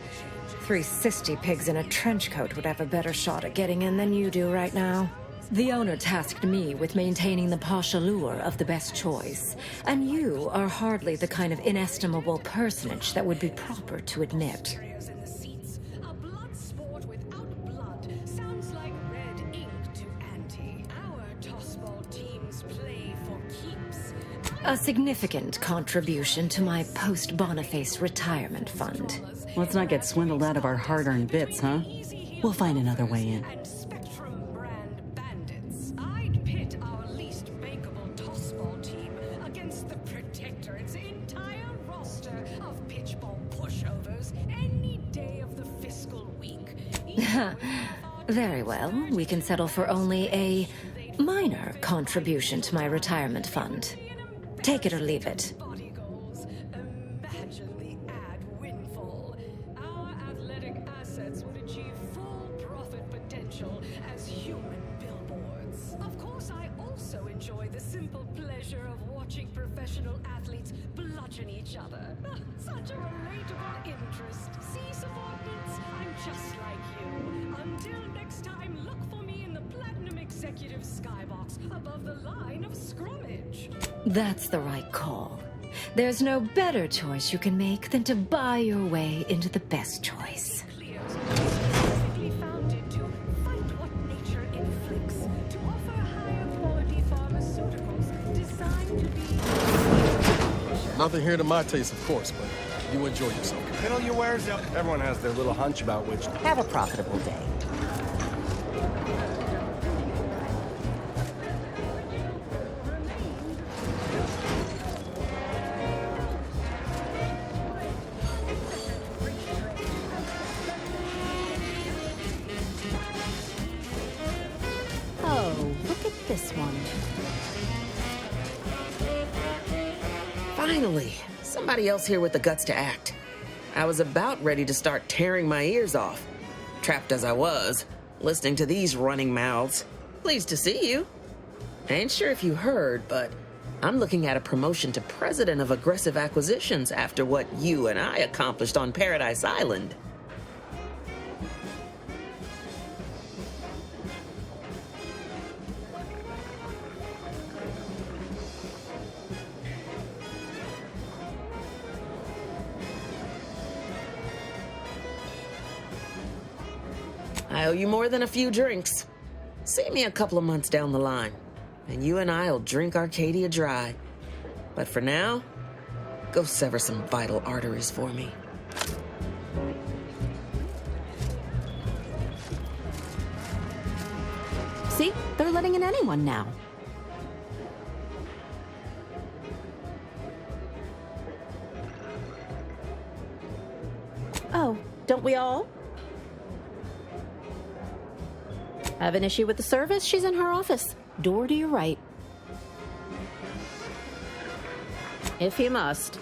3 sisty pigs in a trench coat would have a better shot at getting in than you do right now. The owner tasked me with maintaining the posh allure of the best choice, and you are hardly the kind of inestimable personage that would be proper to admit. A blood sport without blood sounds like red ink to Auntie. Our tossball teams play for keeps. A significant contribution to my post-Boniface retirement fund. Let's not get swindled out of our hard-earned bits, huh? We'll find another way in. Spectrum brand bandits. I'd pit our least bankable tossball team against the Protectorate's entire roster of pitchball pushovers any day of the fiscal week. Very well, we can settle for only a minor contribution to my retirement fund. Take it or leave it. Imagine the ad windfall. Our athletic assets would achieve full profit potential as human billboards. Of course, I also enjoy the simple pleasure of watching professional athletes bludgeon each other. Such a relatable interest. See, subordinates, I'm just like you. Until next time, look for me in the Platinum Executive Skybox above the line of scrummage. That's the right call. There's no better choice you can make than to buy your way into the best choice. Specifically founded to fight what nature inflicts, to offer higher quality pharmaceuticals designed to be... Nothing here to my taste, of course, but you enjoy yourself. Fiddle your wares up. Everyone has their little hunch about which. Have a profitable day. Oh, look at this one. Finally, somebody else here with the guts to act. I was about ready to start tearing my ears off, trapped as I was, listening to these running mouths. Pleased to see you. Ain't sure if you heard, but I'm looking at a promotion to president of aggressive acquisitions after what you and I accomplished on Paradise Island. I owe you more than a few drinks. See me a couple of months down the line, and you and I'll drink Arcadia dry. But for now, go sever some vital arteries for me. See? They're letting in anyone now. Oh, don't we all? Have an issue with the service? She's in her office. Door to your right. If you must.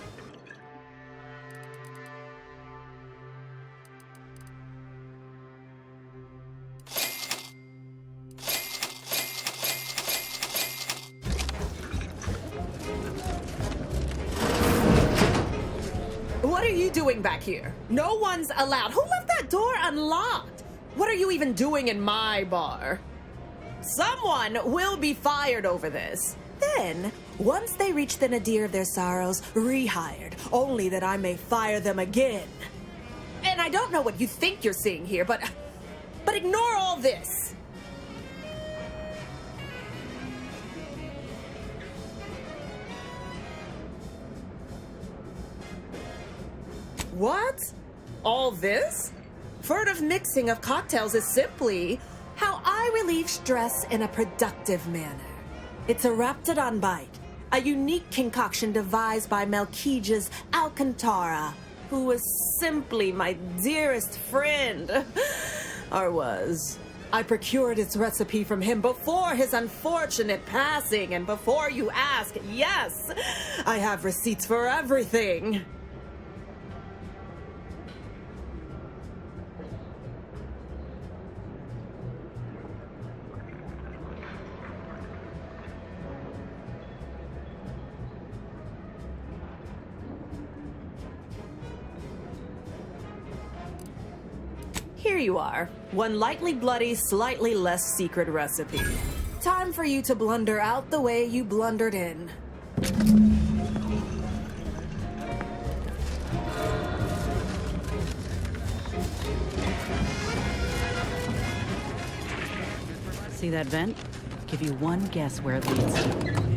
What are you doing back here? No one's allowed. Who left that door unlocked? What are you even doing in my bar? Someone will be fired over this. Then, once they reach the nadir of their sorrows, rehired, only that I may fire them again. And I don't know what you think you're seeing here, but ignore all this. What? All this? Furtive mixing of cocktails is simply how I relieve stress in a productive manner. It's a Raptidon bite, a unique concoction devised by Melquiades Alcantara, who was simply my dearest friend. Or was. I procured its recipe from him before his unfortunate passing, and before you ask, yes, I have receipts for everything. Here you are. One lightly bloody, slightly less secret recipe. Time for you to blunder out the way you blundered in. See that vent? Give you one guess where it leads to.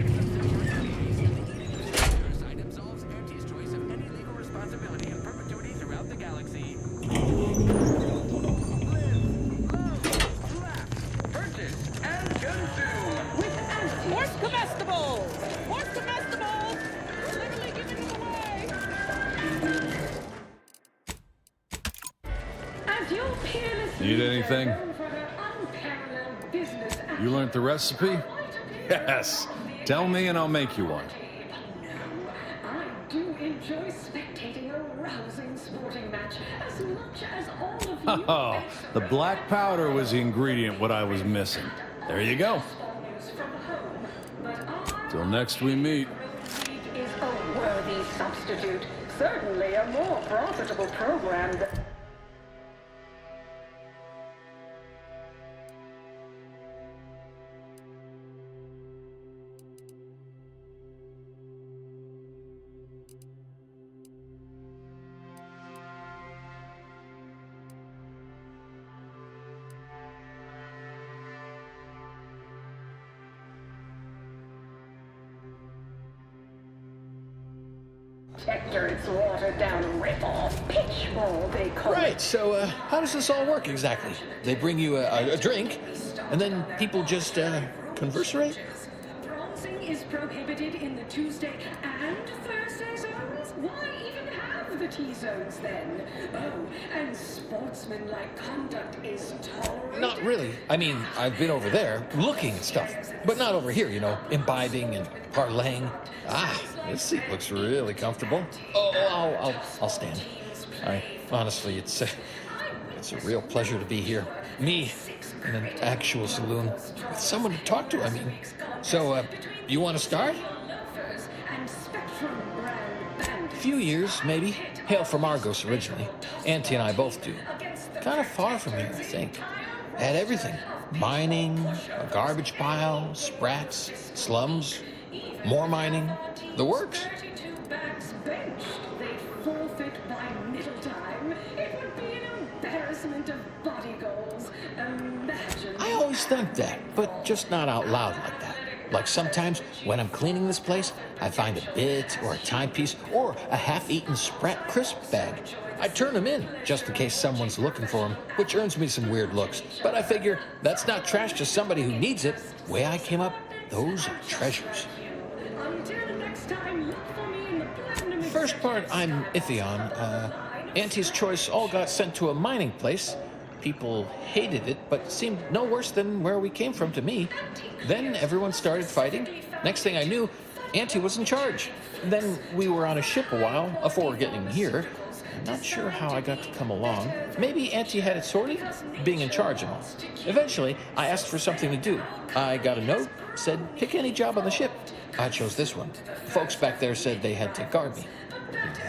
Need anything? You learned the recipe? Yes. Tell me and I'll make you one. I do enjoy spectating a rousing sporting match as much as all of you. Oh, the black powder was the ingredient what I was missing. There you go. Till next we meet. Is a worthy substitute. Certainly a more profitable program than... Hector, it's watered down ripoff. Pitchball, they call it. Right, so how does this all work exactly? They bring you a drink, and then people just conversate? Bronzing is prohibited in the Tuesday and Thursday zones. Why even have the T-zones then? Oh, and sportsmanlike conduct is tolerated. Not really. I mean, I've been over there looking at stuff, but not over here, you know, imbibing and parlaying. Ah, this seat looks really comfortable. Oh, I'll stand. Honestly, it's a real pleasure to be here. Me in an actual saloon with someone to talk to. I mean, so you want to start? A few years, maybe. Hail from Argos originally. Auntie and I both do. Kind of far from here, I think. Had everything. Mining, a garbage pile, sprats, slums, more mining, the works. Forfeit by middle time. It would be an embarrassment of body goals. Imagine. I always think that, but just not out loud like that. Like sometimes when I'm cleaning this place, I find a bit or a timepiece or a half-eaten Sprat crisp bag. I turn them in just in case someone's looking for them, which earns me some weird looks. But I figure that's not trash to somebody who needs it. Way I came up, those are treasures. Until next time, look for me in the platinum. First part I'm iffy on. Auntie's Choice all got sent to a mining place. People hated it, but seemed no worse than where we came from to me. Then everyone started fighting. Next thing I knew, Auntie was in charge. Then we were on a ship a while before getting here. I'm not sure how I got to come along. Maybe Auntie had it sorted, being in charge and all. Eventually, I asked for something to do. I got a note, said pick any job on the ship. I chose this one. Folks back there said they had to guard me.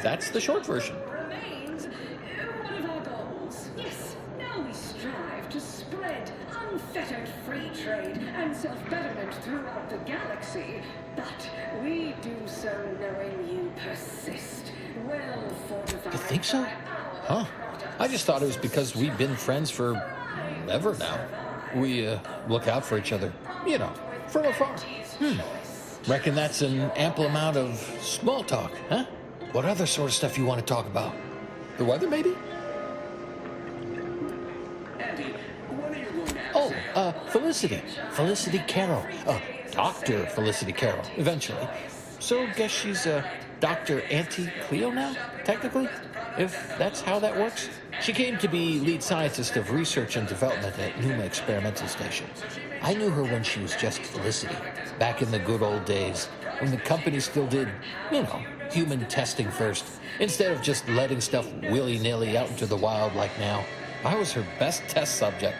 That's the short version. One of our goals. Yes, now we strive to spread unfettered free trade and self-betterment throughout the galaxy. But we do so knowing you persist. Well fortified. You think so? Huh? I just thought it was because we've been friends for ever now. We look out for each other, you know, from afar. Reckon that's an ample amount of small talk, huh? What other sort of stuff you want to talk about? The weather, maybe? Andy, when are you going to have Oh, Felicity. Felicity Carroll. Dr. Felicity Carroll, eventually. So guess she's Dr. Auntie Cleo now, technically, if that's how that works. She came to be lead scientist of research and development at Numa Experimental Station. I knew her when she was just Felicity, back in the good old days, when the company still did, human testing first, instead of just letting stuff willy-nilly out into the wild like now. I was her best test subject.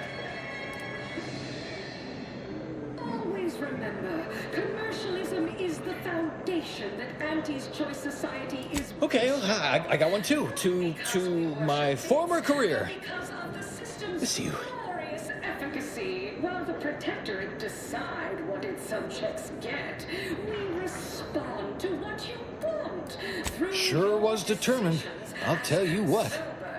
Always remember, commercialism is the foundation that Auntie's Choice Society is. Okay, I got one too. To my former career. Miss you. Glorious efficacy. While the Protectorate decide what its subjects get, we respond to what you want. Sure was determined. I'll tell you what.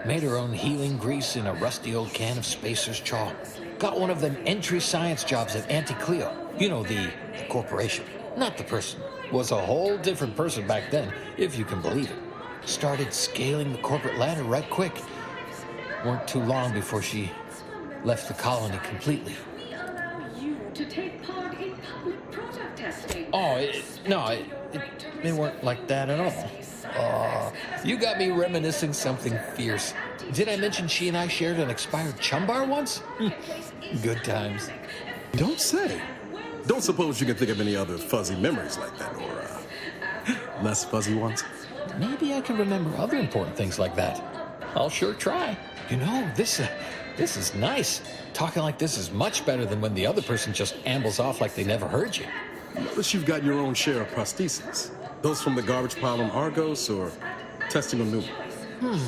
Made her own healing grease in a rusty old can of Spacer's Chaw. Got one of them entry science jobs at Auntie Cleo. You know, the corporation. Not the person. Was a whole different person back then, if you can believe it. Started scaling the corporate ladder right quick. Weren't too long before she left the colony completely. We allow you to take part in public product testing. Oh, it weren't like that at all. You got me reminiscing something fierce. Did I mention she and I shared an expired chum bar once? Good times. Don't say. Don't suppose you can think of any other fuzzy memories like that, or less fuzzy ones? Maybe I can remember other important things like that. I'll sure try. This is nice. Talking like this is much better than when the other person just ambles off like they never heard you. Notice you've got your own share of prostheses. Those from the garbage pile on Argos or testing on Numa?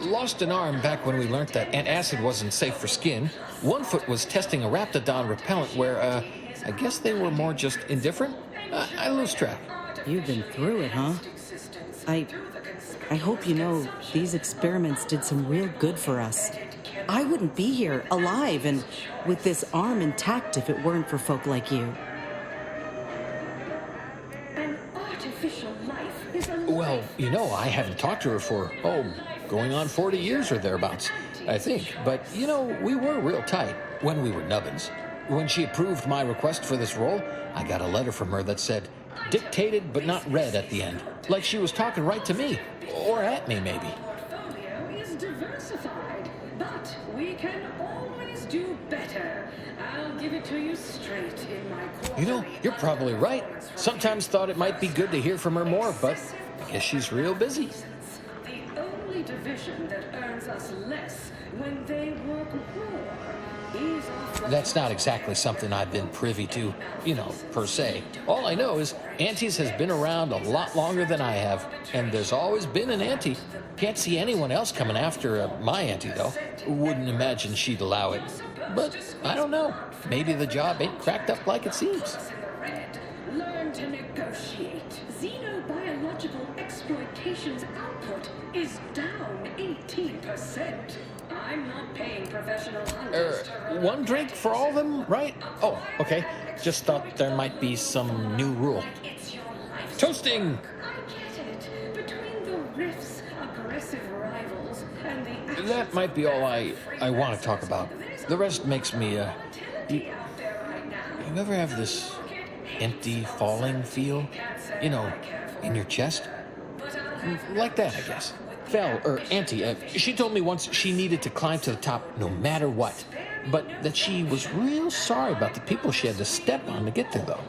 Lost an arm back when we learned that antacid wasn't safe for skin. One foot was testing a Raptidon repellent where, I guess they were more just indifferent. I lose track. You've been through it, huh? I hope you know these experiments did some real good for us. I wouldn't be here, alive, and with this arm intact if it weren't for folk like you. An artificial life is a Well, I haven't talked to her for, going on 40 years or thereabouts, I think. But, we were real tight when we were nubbins. When she approved my request for this role, I got a letter from her that said, dictated but not read at the end. Like she was talking right to me. Or at me, maybe. portfolio is diversified, but we can always do better. I'll give it to you straight in my quarterly. You're probably right. Sometimes thought it might be good to hear from her more, but I guess she's real busy. The only division that earns us less when they work more is our That's not exactly something I've been privy to, per se. All I know is Auntie's has been around a lot longer than I have, and there's always been an Auntie. Can't see anyone else coming after my Auntie, though. Wouldn't imagine she'd allow it. But I don't know. Maybe the job ain't cracked up like it seems. Learn to negotiate. Xenobiological exploitation's output is down 18%. I'm not paying professional hunters. One drink for all of them, right? Oh, okay. Just thought there might be some new rule. Toasting! I get it. Between the rifts, aggressive rivals, and the That might be all I want to talk about. The rest makes me, You ever have this empty falling feel? In your chest? Like that, I guess. Auntie, she told me once she needed to climb to the top no matter what. But that she was real sorry about the people she had to step on to get there, though.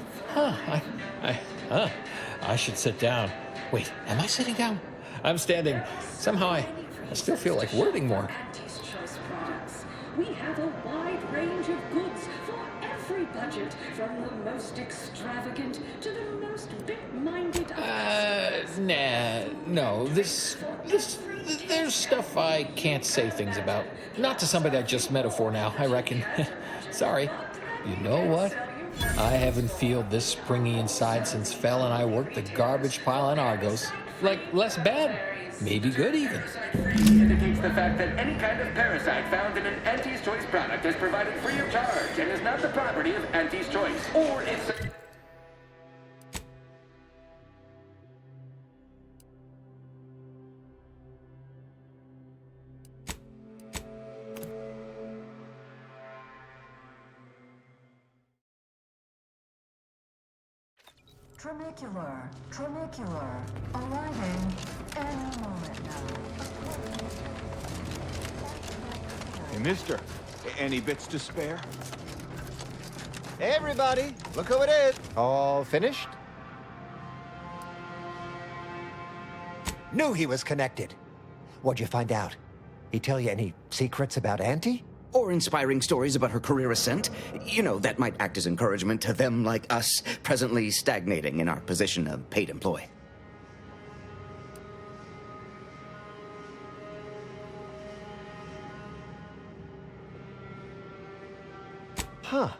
I should sit down. Wait, am I sitting down? I'm standing. Somehow I still feel like wording more. We have a wide range of goods for every budget, from the most extravagant to the most big-minded. No. There's stuff I can't say things about. Not to somebody I just met for now, I reckon. Sorry. You know what? I haven't felt this springy inside since Fel and I worked the garbage pile in Argos. Like, less bad. Maybe good, even. Indicates the fact that any kind of parasite found in an Auntie's Choice product is provided free of charge and is not the property of Auntie's Choice or its... Tramicular. Arriving any moment now. Hey, mister, any bits to spare? Hey, everybody, look who it is. All finished? Knew he was connected. What'd you find out? He tell you any secrets about Auntie? Or inspiring stories about her career ascent. You know, that might act as encouragement to them like us, presently stagnating in our position of paid employee. Huh.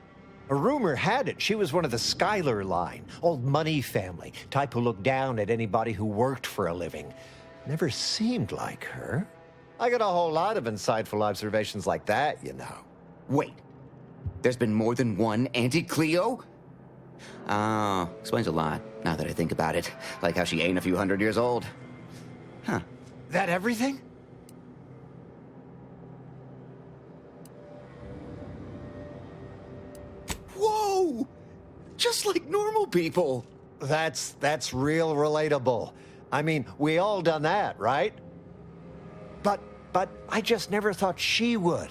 A rumor had it she was one of the Schuyler line, old money family, type who looked down at anybody who worked for a living. Never seemed like her. I got a whole lot of insightful observations like that, you know. Wait. There's been more than one Auntie Cleo? Oh, explains a lot, now that I think about it. Like how she ain't a few hundred years old. Huh. That everything? Whoa! Just like normal people. That's real relatable. I mean, we all done that, right? But I just never thought she would.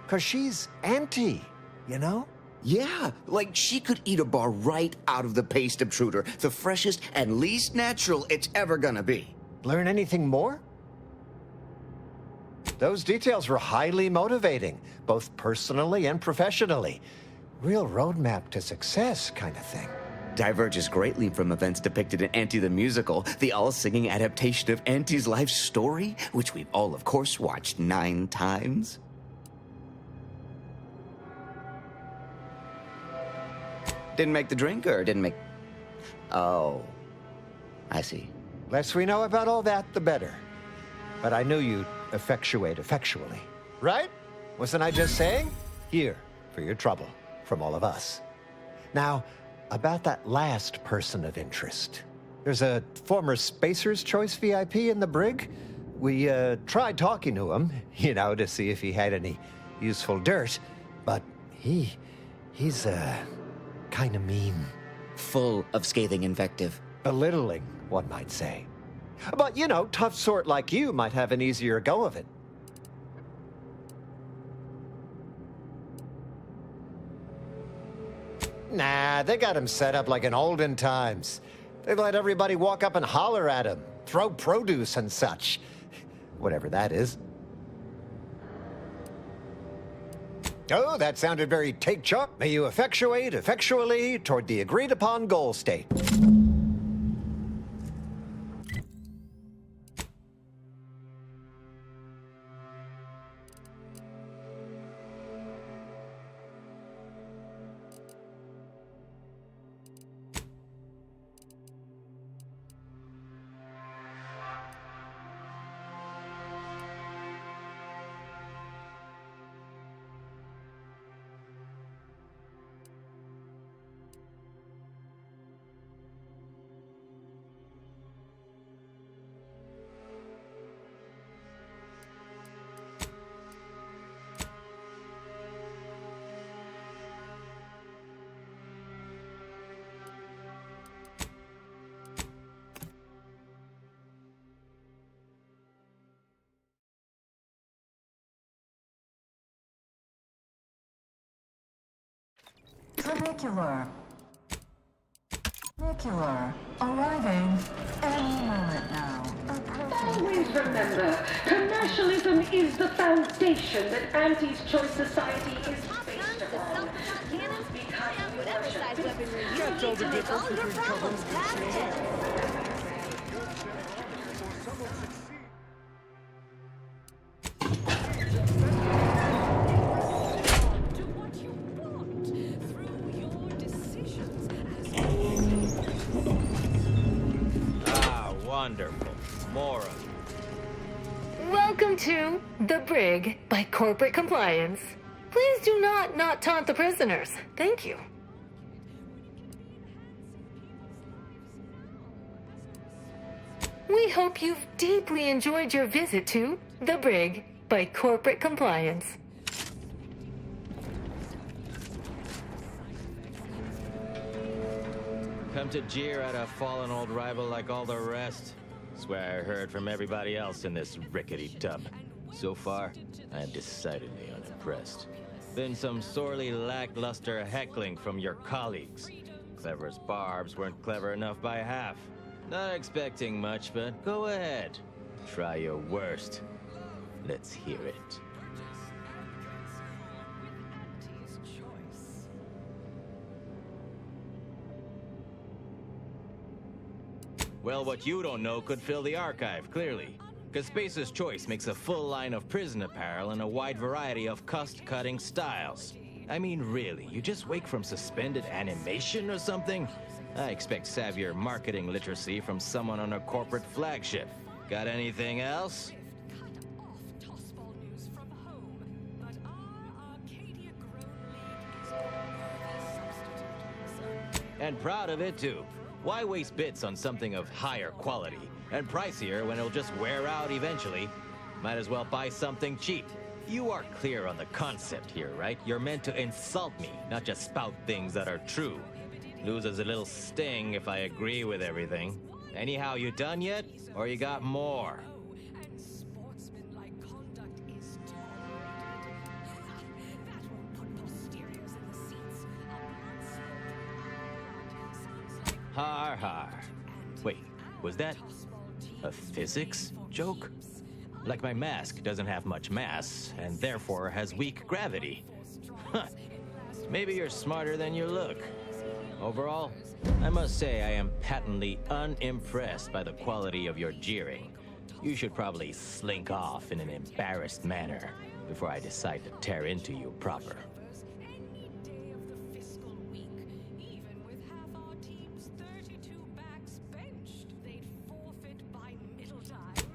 'Cause she's Auntie, you know? Yeah, like she could eat a bar right out of the paste obtruder, the freshest and least natural it's ever gonna be. Learn anything more? Those details were highly motivating, both personally and professionally. Real roadmap to success kind of thing. Diverges greatly from events depicted in Auntie the Musical, the all-singing adaptation of Auntie's life story, which we've all, of course, watched 9 times. Didn't make the drink, or didn't make... Oh, I see. Less we know about all that, the better. But I knew you'd effectuate effectually. Right? Wasn't I just saying? Here, for your trouble, from all of us. Now, about that last person of interest. There's a former Spacer's Choice VIP in the brig. We tried talking to him, you know, to see if he had any useful dirt. But he's kind of mean. Full of scathing invective. Belittling, one might say. But, you know, tough sort like you might have an easier go of it. Nah, they got him set up like in olden times. They let everybody walk up and holler at him, throw produce and such. Whatever that is. Oh, that sounded very take chop. May you effectuate effectually toward the agreed upon goal state. Tramicular. Arriving any moment now. Always remember, commercialism is the foundation that Auntie's Choice Society is based upon. Whatever size weaponry you need to make all your problems past 10. Wonderful. More of it. Welcome to The Brig by Corporate Compliance. Please do not taunt the prisoners. Thank you. We hope you've deeply enjoyed your visit to The Brig by Corporate Compliance. Come to jeer at a fallen old rival like all the rest? Swear I heard from everybody else in this rickety tub. So far, I am decidedly unimpressed. Been some sorely lackluster heckling from your colleagues. Clever as barbs weren't clever enough by half. Not expecting much, but go ahead. Try your worst. Let's hear it. Well, what you don't know could fill the archive, clearly. Because Spacer's Choice makes a full line of prison apparel in a wide variety of cost-cutting styles. I mean, really, you just wake from suspended animation or something? I expect savvier marketing literacy from someone on a corporate flagship. Got anything else? And proud of it, too. Why waste bits on something of higher quality and pricier when it'll just wear out eventually? Might as well buy something cheap. You are clear on the concept here, right? You're meant to insult me, not just spout things that are true. Loses a little sting if I agree with everything. Anyhow, you done yet? Or you got more? Har har. Wait, was that a physics joke? Like my mask doesn't have much mass, and therefore has weak gravity. Huh. Maybe you're smarter than you look. Overall, I must say I am patently unimpressed by the quality of your jeering. You should probably slink off in an embarrassed manner before I decide to tear into you proper.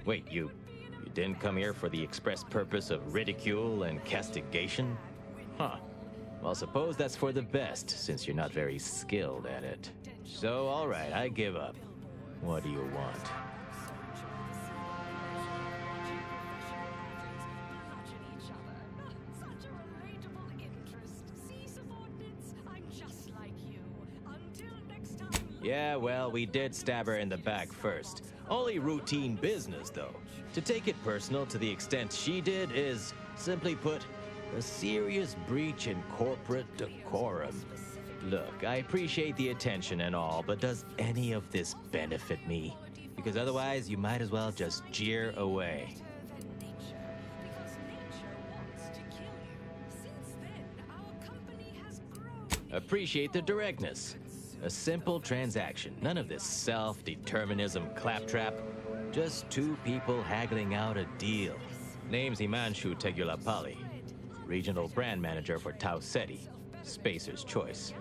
Wait, you didn't come here for the express purpose of ridicule and castigation? Huh. Well, suppose that's for the best, since you're not very skilled at it. So, all right, I give up. What do you want? Yeah, well, we did stab her in the back first. Only routine business, though. To take it personal to the extent she did is, simply put, a serious breach in corporate decorum. Look, I appreciate the attention and all, but does any of this benefit me? Because otherwise, you might as well just jeer away. Appreciate the directness. A simple transaction. None of this self-determinism claptrap. Just two people haggling out a deal. Name's Himanshu Tegulapalli. Regional brand manager for Tau Ceti. Spacer's Choice.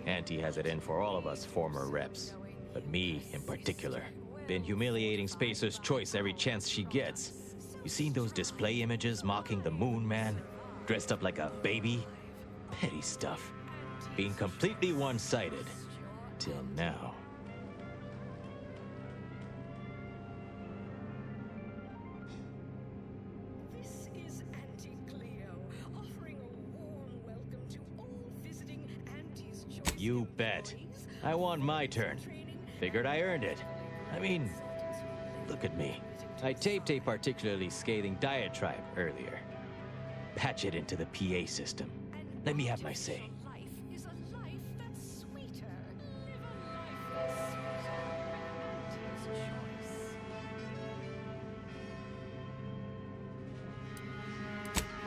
Auntie has it in for all of us former reps. But me, in particular. Been humiliating Spacer's Choice every chance she gets. You seen those display images mocking the Moon Man? Dressed up like a baby? Petty stuff. Being completely one-sided. Till now. This is Auntie Cleo, offering a warm welcome to all visiting Auntie's Choice. You bet. I want my turn. Figured I earned it. I mean, look at me. I taped a particularly scathing diatribe earlier. Patch it into the PA system. Let me have my say.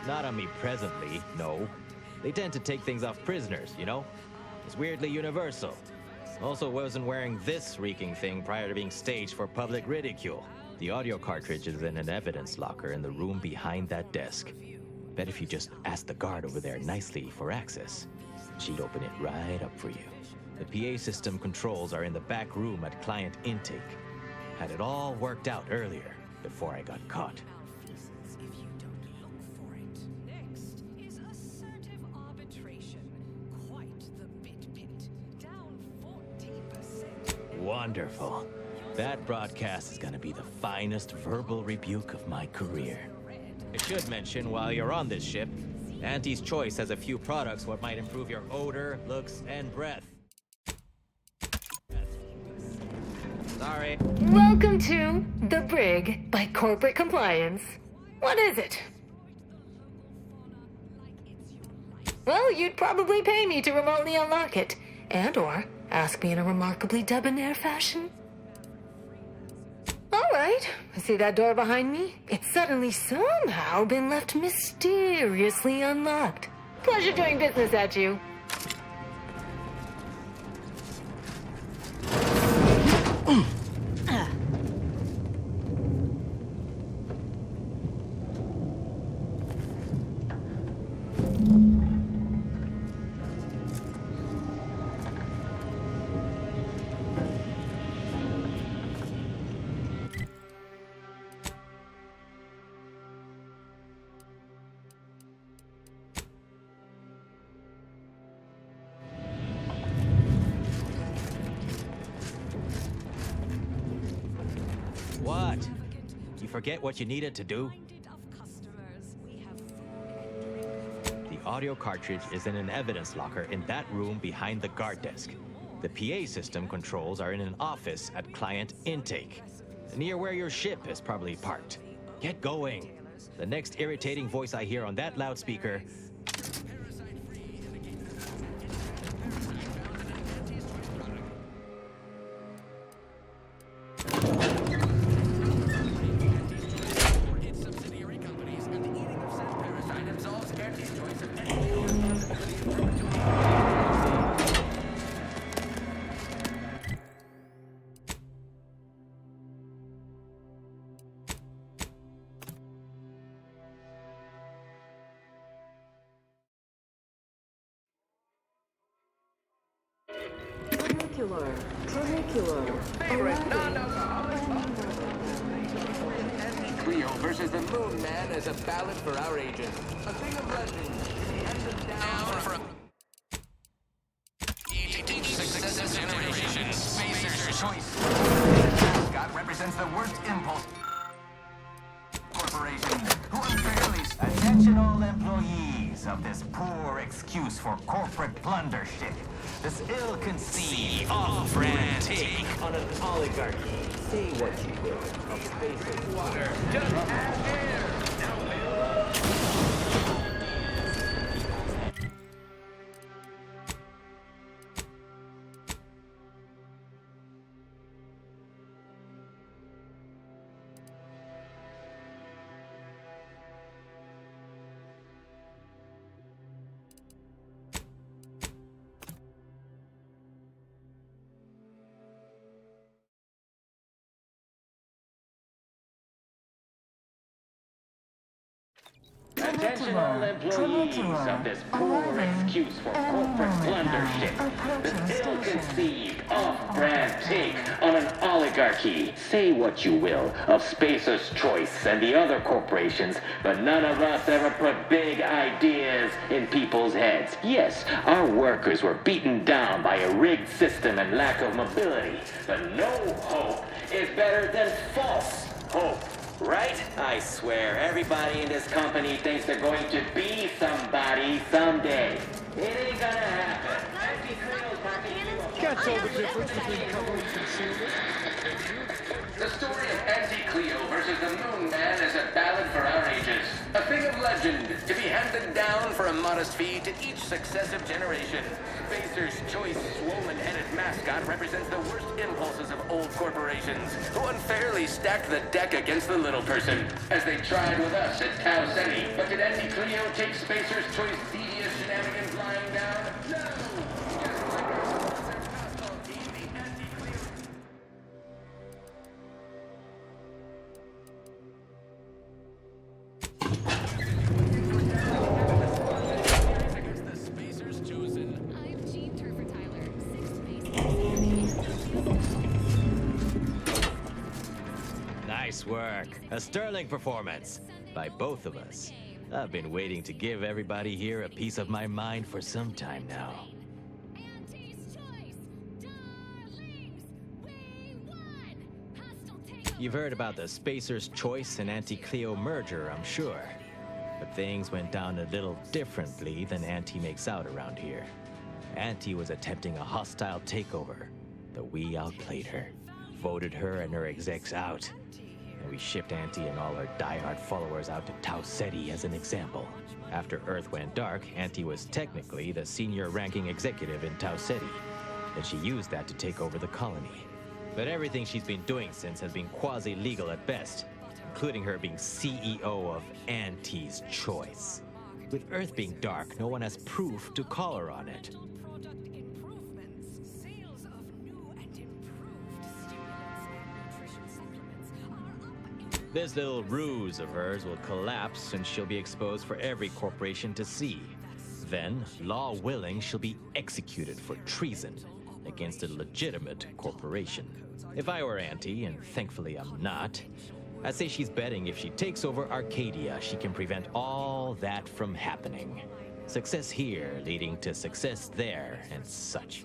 Not on me presently, no. They tend to take things off prisoners, you know? It's weirdly universal. Also wasn't wearing this reeking thing prior to being staged for public ridicule. The audio cartridge is in an evidence locker in the room behind that desk. Bet if you just ask the guard over there nicely for access, she'd open it right up for you. The PA system controls are in the back room at client intake. Had it all worked out earlier, before I got caught. Wonderful. That broadcast is going to be the finest verbal rebuke of my career. I should mention, while you're on this ship, Auntie's Choice has a few products what might improve your odor, looks, and breath. Sorry. Welcome to The Brig by Corporate Compliance. What is it? Well, you'd probably pay me to remotely unlock it, and/or ask me in a remarkably debonair fashion. All right, see that door behind me? It's suddenly somehow been left mysteriously unlocked. Pleasure doing business at you. What? You forget what you needed to do? The audio cartridge is in an evidence locker in that room behind the guard desk. The PA system controls are in an office at client intake, near where your ship is probably parked. Get going. The next irritating voice I hear on that loudspeaker. Favorite non-alcoholic Cleo versus the Moon Man as a ballad for our ages. A thing of legend. Handed down from successive generations. Spacer's choice. Mascot represents the worst impulse. Corporation who unfairly. Attention all employees of this poor excuse for corporate plundership. This ill-conceived, off-brand take on an oligarchy. Say what you will of space and water. Just add air. Attention all employees of this poor excuse for corporate plundership. This ill-conceived, off-brand take on an oligarchy. Say what you will of Spacer's Choice and the other corporations, but none of us ever put big ideas in people's heads. Yes, our workers were beaten down by a rigged system and lack of mobility, but no hope is better than false hope. Right? I swear, everybody in this company thinks they're going to be somebody someday. It ain't gonna happen. Can't tell the difference between cover and concealment. The story of Anti-Cleo versus the Moon Man is a ballad for our ages. A thing of legend to be handed down for a modest fee to each successive generation. Spacer's Choice swollen-headed mascot represents the worst impulses of old corporations who unfairly stacked the deck against the little person, as they tried with us at Tau Ceti. But did Anti-Cleo take Spacer's Choice devious shenanigans lying down? No! Nice work. A sterling performance by both of us. I've been waiting to give everybody here a piece of my mind for some time now. You've heard about the Spacer's Choice and Anti-Cleo merger, I'm sure. But things went down a little differently than Auntie makes out around here. Auntie was attempting a hostile takeover, though we outplayed her. voted her and her execs out. And we shipped Auntie and all her diehard followers out to Tau Ceti as an example. After Earth went dark, Auntie was technically the senior ranking executive in Tau Ceti, and she used that to take over the colony. But everything she's been doing since has been quasi-legal at best, including her being CEO of Auntie's Choice. With Earth being dark, no one has proof to call her on it. This little ruse of hers will collapse and she'll be exposed for every corporation to see. Then, law willing, she'll be executed for treason against a legitimate corporation. If I were Auntie, and thankfully I'm not, I'd say she's betting if she takes over Arcadia, she can prevent all that from happening. Success here leading to success there and such.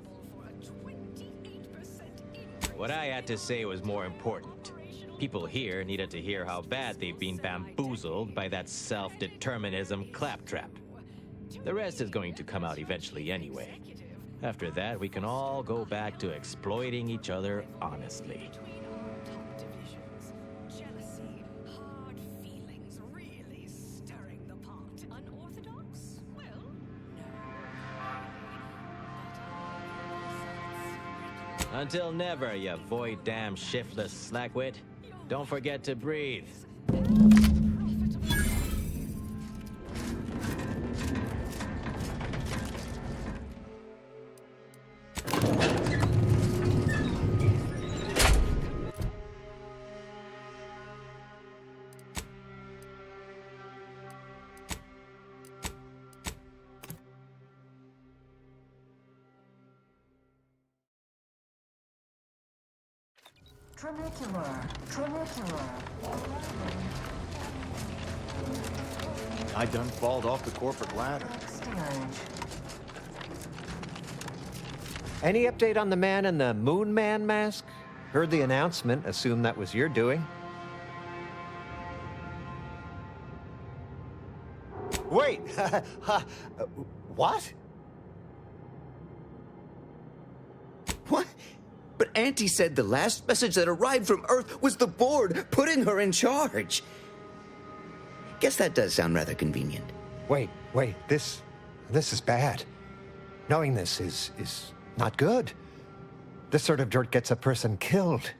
What I had to say was more important. People here needed to hear how bad they've been bamboozled by that self-determinism claptrap. The rest is going to come out eventually anyway. After that, we can all go back to exploiting each other honestly. Until never, you void damn shiftless slackwit. Don't forget to breathe. Trinicular. I done falled off the corporate ladder. Any update on the man in the Moon Man mask? Heard the announcement, assume that was your doing. Wait! What? What? But Auntie said the last message that arrived from Earth was the board putting her in charge. Guess that does sound rather convenient. Wait, this is bad. Knowing this is not good. This sort of dirt gets a person killed.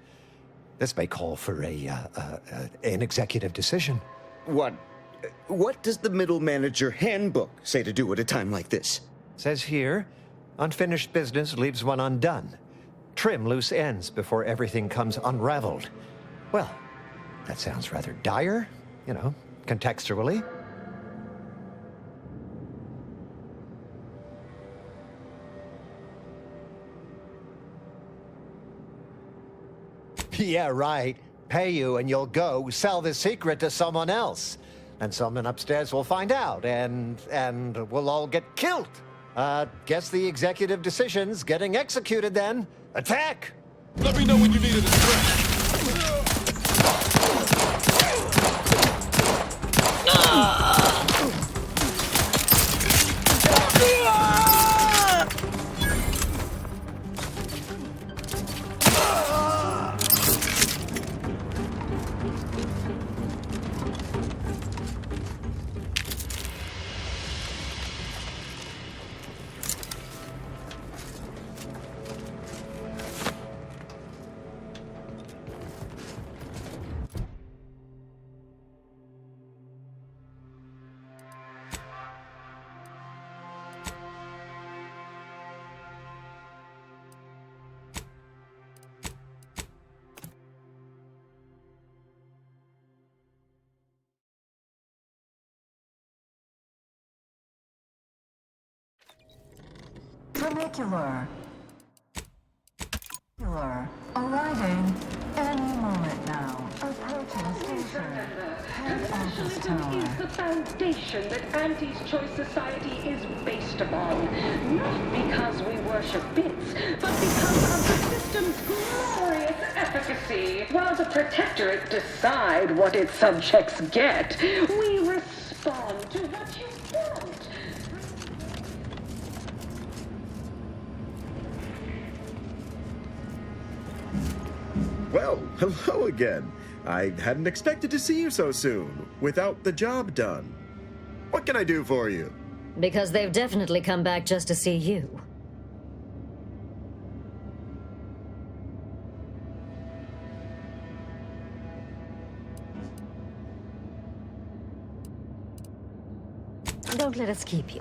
This may call for an executive decision. What does the middle manager handbook say to do at a time like this? Says here, unfinished business leaves one undone. Trim loose ends before everything comes unraveled. Well, that sounds rather dire, contextually. Yeah, right. Pay you and you'll go sell the secret to someone else. And someone upstairs will find out, and we'll all get killed. Guess the executive decision's getting executed then. Attack! Let me know when you need a distraction. Trinicular. Arriving any moment now. Approaching station. Head office tower. Is the foundation that Auntie's Choice Society is based upon. Not because we worship bits, but because of the system's glorious efficacy. While the Protectorate decide what its subjects get, we respond to what you want. Well, hello again. I hadn't expected to see you so soon, without the job done. What can I do for you? Because they've definitely come back just to see you. Don't let us keep you.